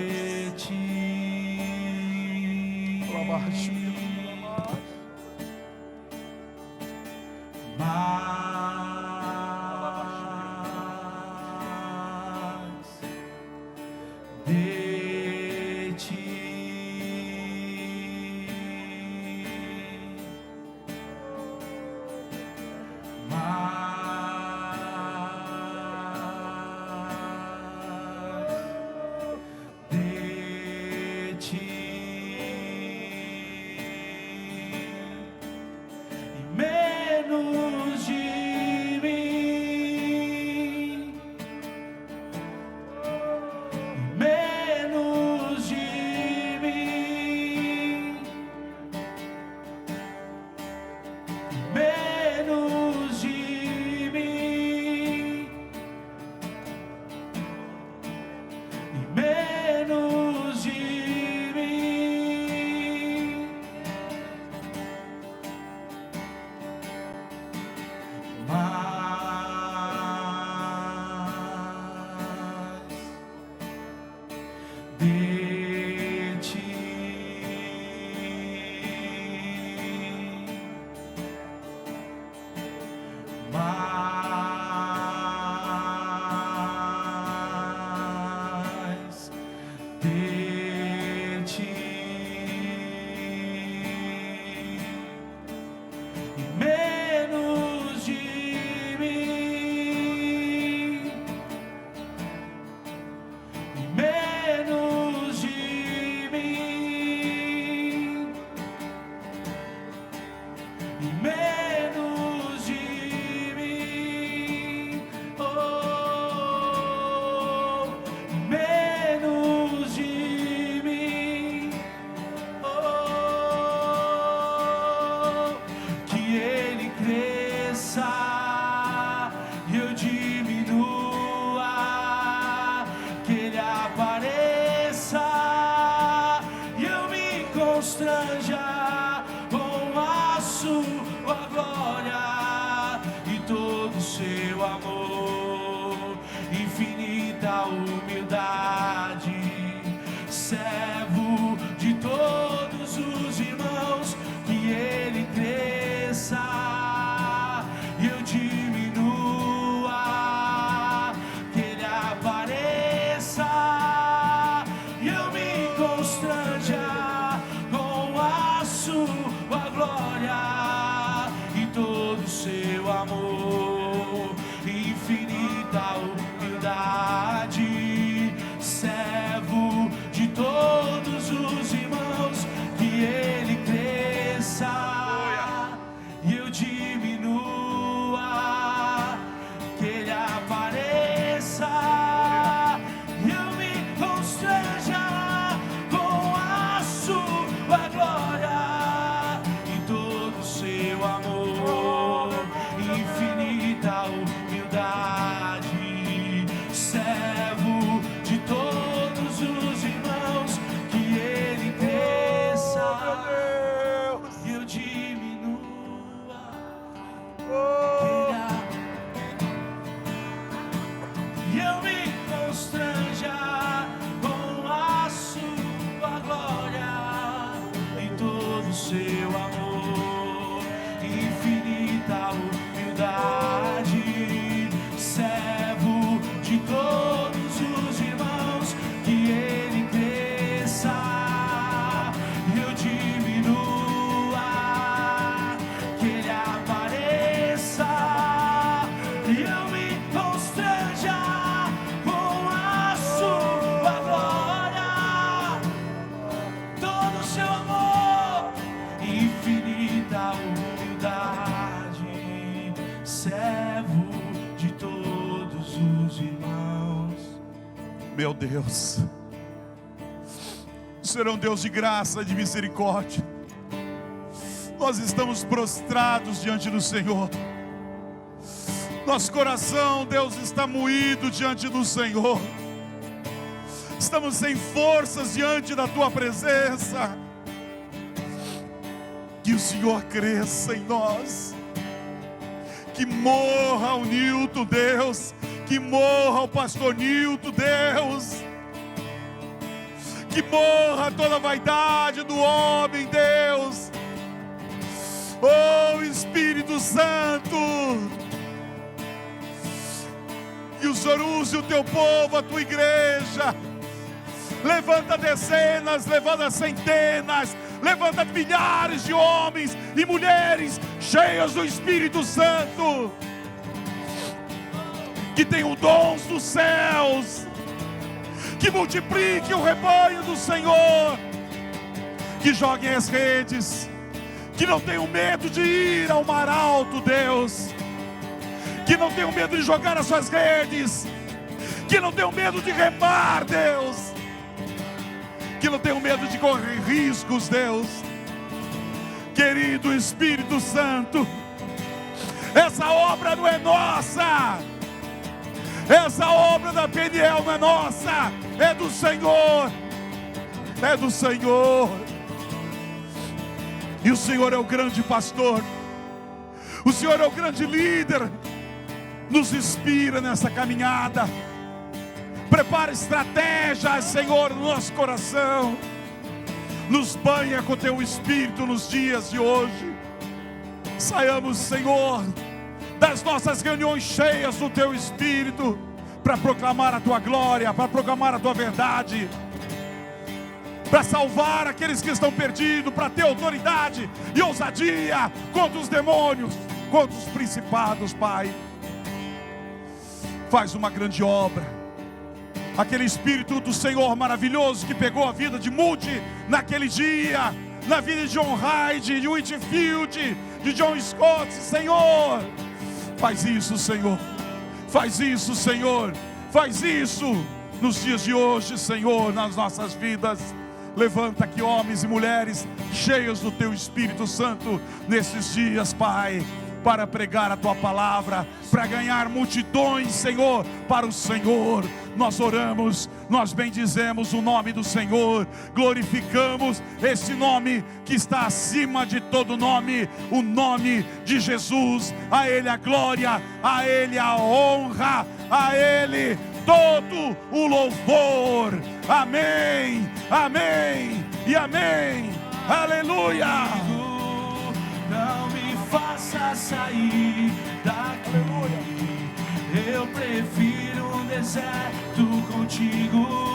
humildade, servo de todos os irmãos, que ele cresça e eu diminua, que ele apareça e eu me constranja com a sua glória e todo o seu amor, infinita humildade, servo de todos os irmãos, que ele cresça e eu diminua, que ele apareça e eu me constranja com a sua glória e todo o seu amor, infinita humildade, servo de todos os irmãos, que ele cresça e eu diminua, e eu me constranja com a sua glória e todo o seu amor, infinita humildade, servo de todos os irmãos, que ele cresça e eu diminua, que ele apareça e eu me constranja com a sua glória, todo o seu amor, infinita humildade, servo de todos os irmãos. Meu Deus, o Senhor é um Deus de graça e de misericórdia. Nós estamos prostrados diante do Senhor. Nosso coração, Deus, está moído diante do Senhor. Estamos sem forças diante da Tua presença. Que o Senhor cresça em nós. Que morra o Nilton, Deus. Que morra o pastor Nilton, Deus. Que morra toda a vaidade do homem, Deus. Oh, Espírito Santo, que o Senhor use o Teu povo, a Tua igreja. Levanta dezenas, levanta centenas, levanta milhares de homens e mulheres cheios do Espírito Santo, que tenham dons dos céus, que multipliquem o rebanho do Senhor, que joguem as redes, que não tenham medo de ir ao mar alto, Deus, que não tenham medo de jogar as suas redes, que não tenham medo de remar, Deus, que não tenham medo de correr riscos, Deus. Querido Espírito Santo, essa obra não é nossa, essa obra da PNL não é nossa, é do Senhor, é do Senhor. E o Senhor é o grande pastor, o Senhor é o grande líder. Nos inspira nessa caminhada, prepara estratégias, Senhor, no nosso coração. Nos banha com Teu Espírito nos dias de hoje. Saiamos, Senhor, das nossas reuniões cheias do Teu Espírito, para proclamar a Tua glória, para proclamar a Tua verdade, para salvar aqueles que estão perdidos, para ter autoridade e ousadia contra os demônios, contra os principados, Pai. Faz uma grande obra. Aquele Espírito do Senhor maravilhoso que pegou a vida de Moody naquele dia, na vida de John Hyde, de Whitfield, de John Scott, Senhor, faz isso, Senhor, faz isso, Senhor, faz isso nos dias de hoje, Senhor, nas nossas vidas. Levanta aqui homens e mulheres cheios do Teu Espírito Santo nesses dias, Pai, para pregar a Tua palavra, para ganhar multidões, Senhor, para o Senhor. Nós oramos, nós bendizemos o nome do Senhor, glorificamos esse nome que está acima de todo nome, o nome de Jesus. A Ele a glória, a Ele a honra, a Ele todo o louvor. Amém, amém e amém. Aleluia. Não me faça sair daqui. Eu prefiro um deserto contigo.